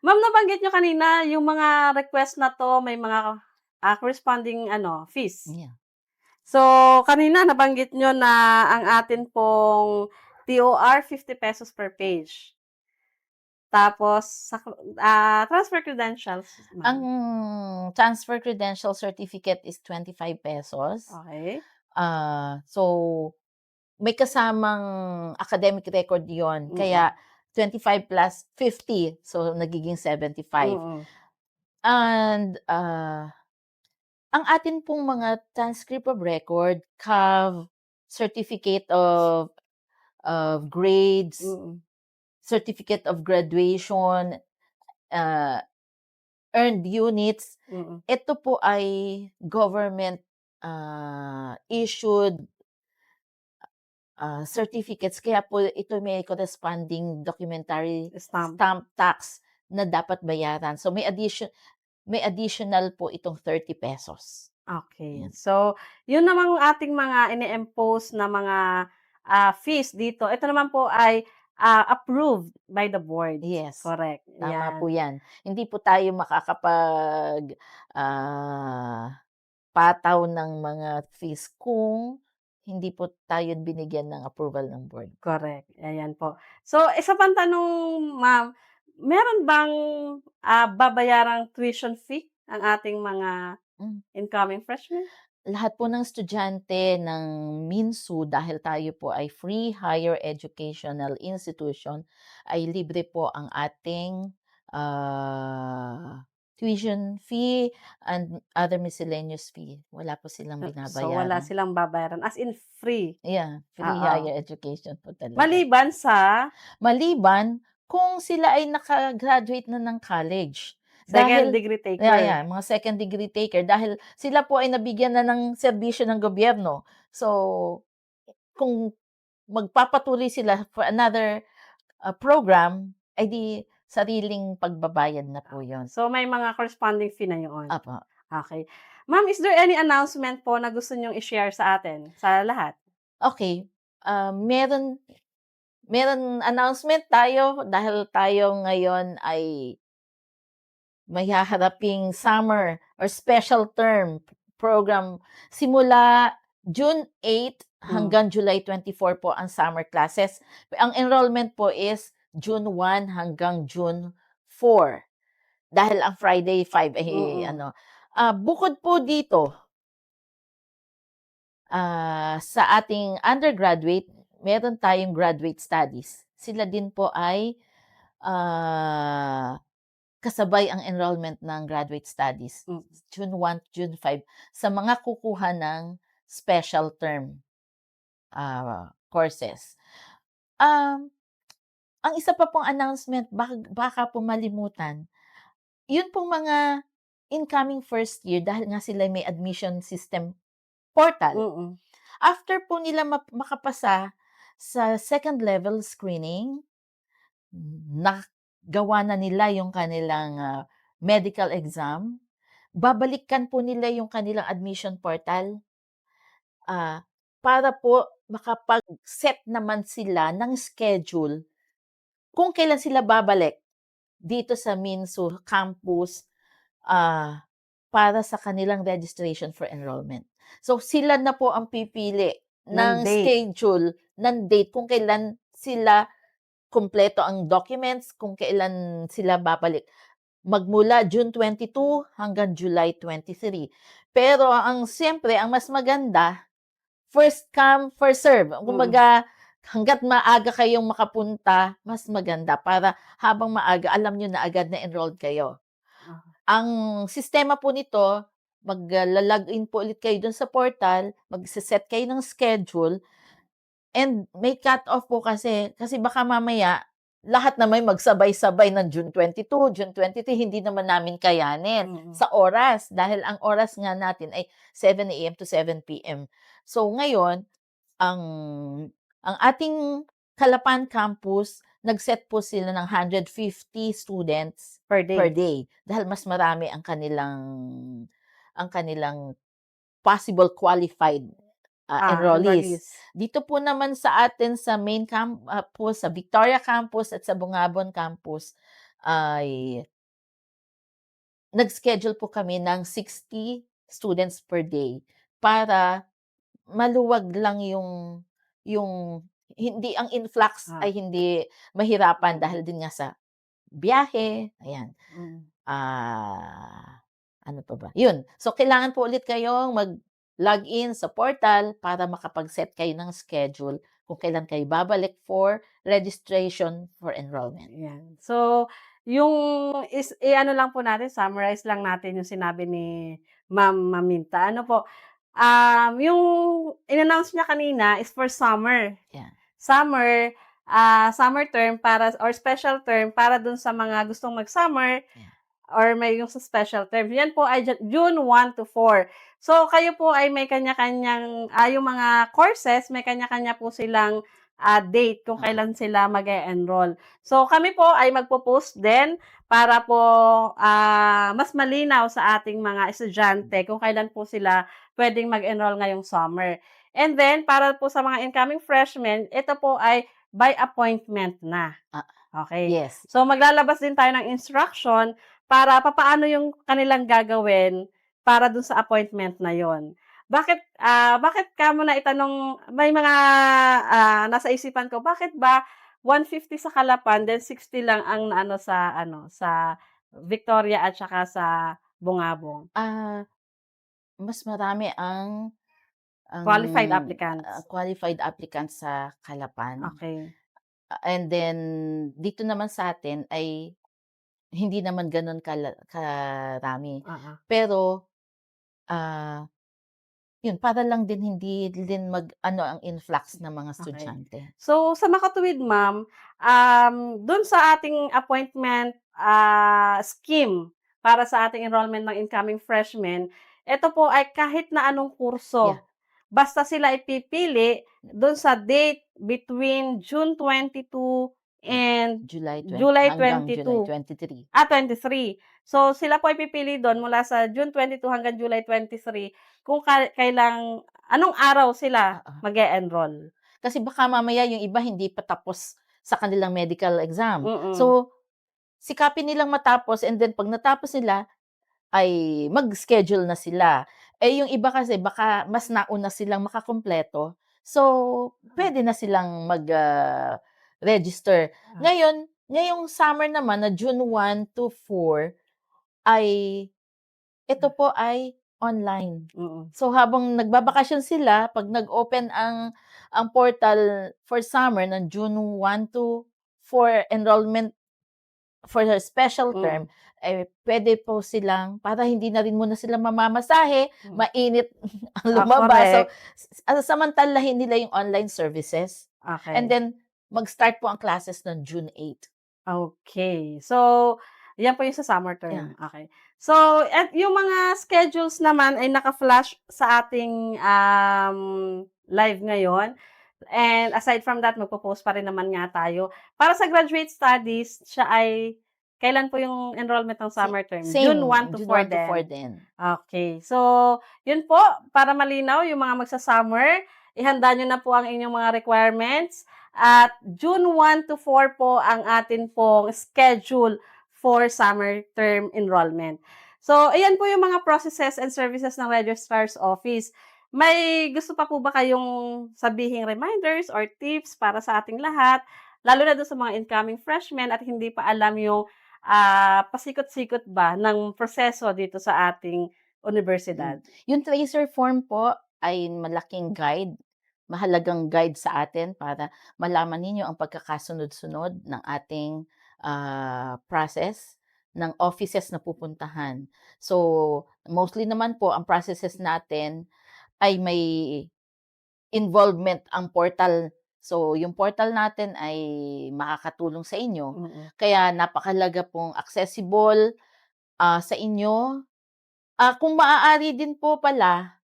ma'am, nabanggit nyo kanina yung mga request na 'to may mga, corresponding fees. Yeah. So, kanina nabanggit nyo na ang atin pong TOR, ₱50 per page. Tapos sa transfer credentials, Ang ma'am? transfer credential certificate is ₱25. Okay. So may kasamang academic record 'yon. Mm. Kaya 25 plus 50, so nagiging 75. Mm. And ang atin pong mga transcript of record, CAV, certificate of grades, Mm. certificate of graduation, earned units, Mm. ito po ay government issued certificates. Kaya po ito may corresponding documentary Stamp. stamp tax na dapat bayaran. So may additional po itong ₱30. Okay. Yan. So, yun namang ating mga ini-impose na mga, fees dito, ito naman po ay, approved by the board. Yes, Correct, tama yan. po yan. Hindi po tayo pataw ng mga fees kung hindi po tayo binigyan ng approval ng board. Correct, ayan po. So, isa pang tanong, ma'am, meron bang, babayarang tuition fee ang ating mga incoming freshmen? Lahat po ng estudyante ng MINSU, dahil tayo po ay free higher educational institution, ay libre po ang ating tuition fee and other miscellaneous fee. Wala po silang So, wala binabayaran. silang babayaran, as in free? Yeah, free Oo. higher education po talaga. Maliban sa Maliban kung sila ay naka-graduate na ng college. second degree taker? Yeah, mga second degree taker. Dahil sila po ay nabigyan na ng serbisyo ng gobyerno. So, kung magpapatuloy sila for another program, ay di sariling pagbabayad na po yun. So, may mga corresponding fee na yun? Apo. Okay. Ma'am, is there any announcement po na gusto nyong i-share sa atin, sa lahat? Okay. Meron announcement tayo dahil tayo ngayon ay may haharaping summer or special term program. Simula June 8 hanggang July 24 po ang summer classes. Ang enrollment po is June 1 hanggang June 4. Dahil ang Friday 5 ay bukod po dito, sa ating undergraduate, meron tayong graduate studies. Sila din po ay kasabay ang enrollment ng graduate studies, June 1 to June 5, sa mga kukuha ng special term courses. Ang isa pa pong announcement, baka po malimutan, yun pong mga incoming first year, dahil nga sila may admission system portal. After po nila makapasa sa second level screening, gawa na nila yung kanilang medical exam, babalikan po nila yung kanilang admission portal. para po makapag-set naman sila ng schedule kung kailan sila babalik dito sa Minso campus, para sa kanilang registration for enrollment. So, sila na po ang pipili Ng ng date. schedule, ng date kung kailan sila kumpleto ang documents, kung kailan sila babalik. Magmula June 22 hanggang July 23. Pero siyempre ang mas maganda, first come, first serve. Kumbaga, hangga't maaga kayong makapunta, mas maganda para habang maaga, alam nyo na agad na enrolled kayo. Ah. Ang sistema po nito, magla-login po ulit kayo dun sa portal, magse-set kayo ng schedule, and may cut-off po kasi baka mamaya, lahat naman magsabay-sabay ng June 22, June 23, hindi naman namin kayanin sa oras. Dahil ang oras nga natin ay 7 AM to 7 PM. So ngayon, ang ating Calapan campus, nag-set po sila ng 150 students Per per day. day. Dahil mas marami ang kanilang possible qualified enrollees. Enrollees. Dito po naman sa atin sa main campus, sa Victoria campus at sa Bungabon campus, ay nag-schedule po kami ng 60 students per day para maluwag lang yung hindi ang influx Ah. ay hindi mahirapan dahil din nga sa biyahe, ayan. Ano pa ba? Yun. So, kailangan po ulit kayong mag-login sa portal para makapag-set kayo ng schedule kung kailan kayo babalik for registration for enrollment. Yan. So, yung ano lang po natin, summarize lang natin yung sinabi ni Ma'am Maminta. Ano po, yung in-announce niya kanina is for summer. Yeah. Summer term or special term para dun sa mga gustong mag-summer. Yeah. Or may yung sa special term. Yan po ay June 1 to 4. So, kayo po ay may kanya-kanyang, yung mga courses, may kanya-kanya po silang date kung kailan sila mag-e-enroll. So, kami po ay magpo-post din para po mas malinaw sa ating mga estudyante kung kailan po sila pwedeng mag-enroll ngayong summer. And then, para po sa mga incoming freshmen, ito po ay by appointment na. Okay. Yes. So, maglalabas din tayo ng instruction para papaano yung kanilang gagawin para dun sa appointment na yon. Bakit ka mo na itanong, may mga nasa isipan ko, bakit ba 150 sa Calapan, then 60 lang ang sa Victoria at saka sa Bungabong? Mas marami ang Qualified applicants. Qualified applicants sa Calapan. Okay. And then, dito naman sa atin ay hindi naman ganun karami. Pero, yun, para lang din hindi din ang influx ng mga estudyante. So, sa makatuwid, ma'am, dun sa ating appointment scheme para sa ating enrollment ng incoming freshmen, ito po ay kahit na anong kurso. Yeah. Basta sila ipipili dun sa date between June 22 and July July 22. July 23. 23. So, sila po ay pipili doon mula sa June 22 hanggang July 23 kung anong araw sila mag-e-enroll. Kasi baka mamaya yung iba hindi pa tapos sa kanilang medical exam. Mm-mm. So, sikapin nilang matapos, and then pag natapos nila, ay mag-schedule na sila. Yung iba kasi baka mas nauna silang makakumpleto. So, pwede na silang mag-register. Ngayong summer naman na June 1 to 4 ay ito po ay online. So, habang nagbabakasyon sila, pag nag-open ang portal for summer ng June 1 to 4 enrollment for a special term, pwede po silang, para hindi na rin muna sila mamamasahe, mainit ang lumabas. So, samantalahin nila yung online services. Okay. And then, mag-start po ang classes ng June 8. Okay. So, yan po yung sa summer term. Yeah. Okay. So, at yung mga schedules naman ay naka-flash sa ating live ngayon. And aside from that, magpo-post pa rin naman nga tayo. Para sa graduate studies, siya ay, kailan po yung enrollment ng summer term? Same, June 1 to 4 din. Okay. So, yun po, para malinaw yung mga magsa-summer, ihanda niyo na po ang inyong mga requirements at June 1 to 4 po ang atin pong schedule for summer term enrollment. So, ayan po yung mga processes and services ng Registrar's Office. May gusto pa po ba kayong sabihing reminders or tips para sa ating lahat, lalo na doon sa mga incoming freshmen at hindi pa alam yung pasikot-sikot ba ng proseso dito sa ating universidad? Yung tracer form po ay malaking guide, mahalagang guide sa atin para malaman ninyo ang pagkakasunod-sunod ng ating process ng offices na pupuntahan. So, mostly naman po ang processes natin ay may involvement ang portal. So, yung portal natin ay makakatulong sa inyo. Mm. Kaya napakalaga pong accessible sa inyo. Kung maaari din po pala,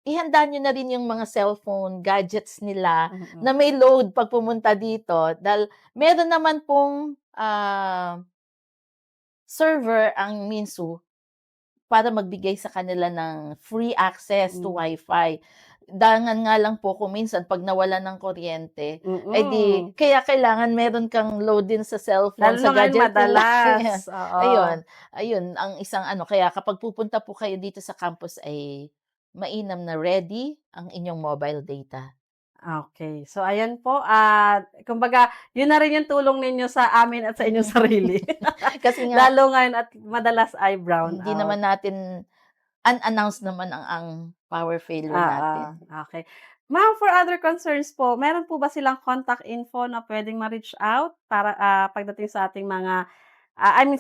ihanda nyo na rin yung mga cellphone gadgets nila Mm. na may load pag pumunta dito. Dahil meron naman pong server ang Minsu para magbigay sa kanila ng free access to Wi-Fi. Dangan nga lang po kung minsan pag nawalan ng kuryente, eh di, kaya kailangan meron kang load din sa cellphone, Lalo sa na ngayon gadget nila. madalas, oo. Ayun, ang isang kaya kapag pupunta po kayo dito sa campus ay mainam na ready ang inyong mobile data. Okay. So, ayan po, kumbaga yun na rin yung tulong ninyo sa amin at sa inyong sarili. Kasi nga, Lalo ngayon at madalas ay brown hindi out. naman natin, unannounced naman ang power failure natin. Okay. Ma'am, for other concerns po, meron po ba silang contact info na pwedeng ma-reach out para pagdating sa ating mga,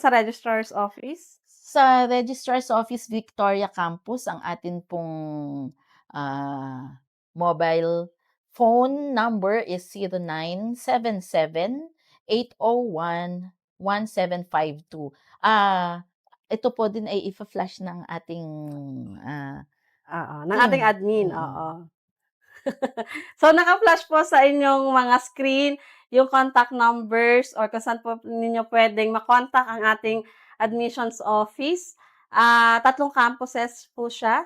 sa registrar's office? Sa Registrar's Office Victoria Campus, ang atin pong mobile phone number is 0977-801-1752. Ito po din ay ifa-flash ng ating Ng ating admin, Mm. oo. So, naka-flash po sa inyong mga screen yung contact numbers or kung saan po ninyo pwedeng ma-contact ang ating admissions office. 3 campuses po siya.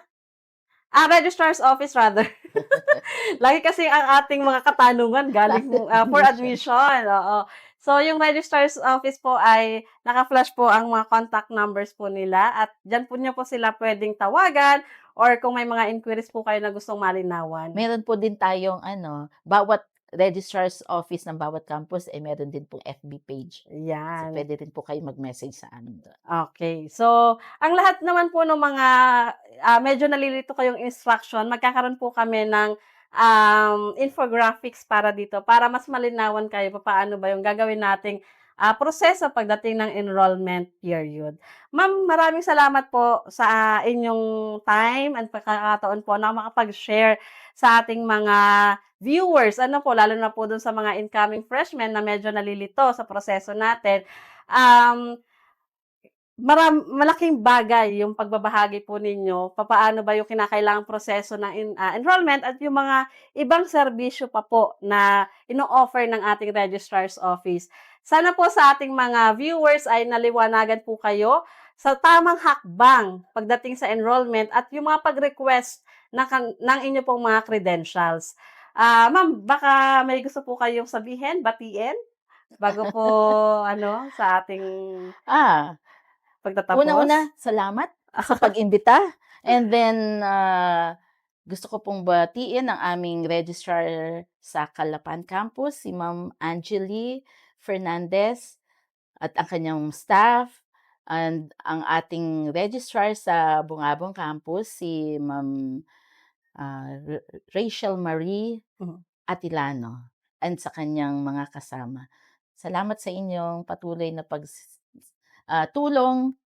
Registrar's office rather. Lagi kasi ang ating mga katanungan galing for admission, oo. So, yung registrar's office po ay naka-flash po ang mga contact numbers po nila at diyan po niyo po sila pwedeng tawagan or kung may mga inquiries po kayo na gustong malinawan. Meron po din tayong bawat registrar's office ng bawat campus ay meron din pong FB page. So, Yan. pwede rin po kayo mag-message sa amin doon. Okay. So, ang lahat naman po ng mga medyo nalilito kayong instruction, magkakaroon po kami ng infographics para dito para mas malinawan kayo paano ba yung gagawin nating proseso pagdating ng enrollment period. Ma'am, maraming salamat po sa inyong time and pagkakataon po na makapag-share sa ating mga viewers. Lalo na po dun sa mga incoming freshmen na medyo nalilito sa proseso natin. Malaking bagay yung pagbabahagi po ninyo, papaano ba yung kinakailangang proseso ng enrollment at yung mga ibang serbisyo pa po na ino-offer ng ating registrar's office. Sana po sa ating mga viewers ay naliwanagan po kayo sa tamang hakbang pagdating sa enrollment at yung mga pag-request ng inyo pong mga credentials. Ma'am, baka may gusto po kayong sabihin, batiin, bago po sa ating pagtatapos? Una-una, salamat sa pag-imbita. And then, gusto ko pong batiin ang aming registrar sa Calapan Campus, si Ma'am Angeli Fernandez at ang kanyang staff. And ang ating registrar sa Bungabong Campus, si Ma'am Rachel Marie Atilano and sa kanyang mga kasama. Salamat sa inyong patuloy na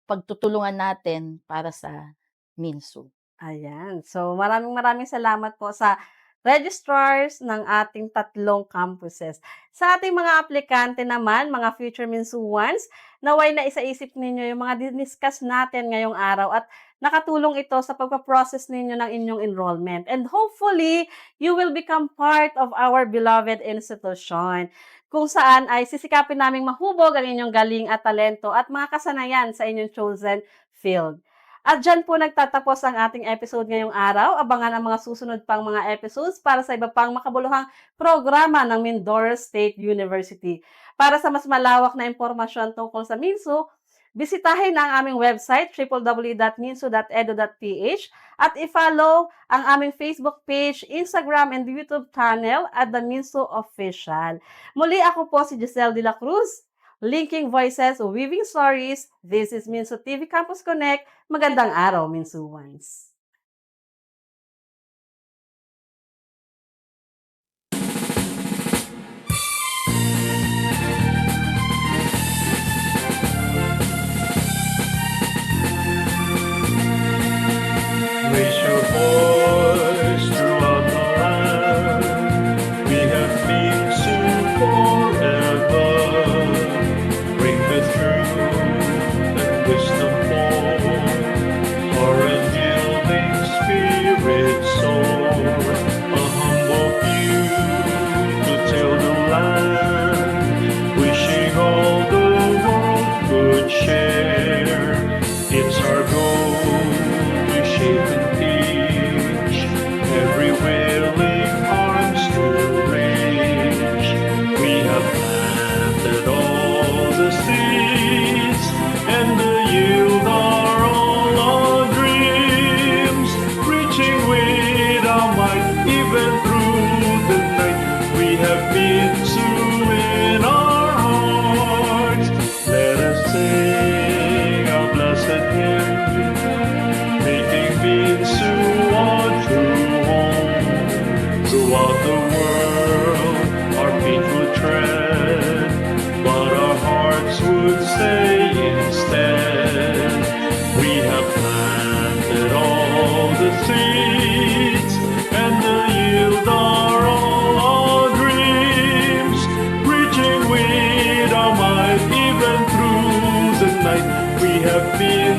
pagtutulungan natin para sa Minsu. Ayan. So, maraming salamat po sa registrars ng ating 3 campuses. Sa ating mga aplikante naman, mga future Minsuans, naway na isaisip ninyo yung mga diniscuss natin ngayong araw at nakatulong ito sa pagpaprocess ninyo ng inyong enrollment. And hopefully, you will become part of our beloved institution, kung saan ay sisikapin naming mahubog ang inyong galing at talento at mga kasanayan sa inyong chosen field. At dyan po nagtatapos ang ating episode ngayong araw. Abangan ang mga susunod pang mga episodes para sa iba pang makabuluhang programa ng Mindoro State University. Para sa mas malawak na impormasyon tungkol sa MINSU, bisitahin ang aming website www.minsu.edu.ph at i-follow ang aming Facebook page, Instagram, and YouTube channel at The Minsu Official. Muli ako po si Giselle de la Cruz, Linking Voices, Weaving Stories. This is Minsu TV Campus Connect. Magandang araw, Minsuans! Raise your voice throughout the land. We have been soon forever. Bring the truth and wisdom forth. Our unyielding spirit soar. A humble few to till the land. Wishing all the world could share. It's our goal to shape and teach, every willing arms to reach. We have planted all the seeds, and the yield are all our dreams. Reaching with our might, even through the night, we have been in our hearts. Let us sing our blessed hymn, making Minsu our true home. Throughout the world, our feet would tread, but our hearts would stay instead. We have planted all the seeds, and the yield are all our dreams. Reaching with our might, even through the night, we have been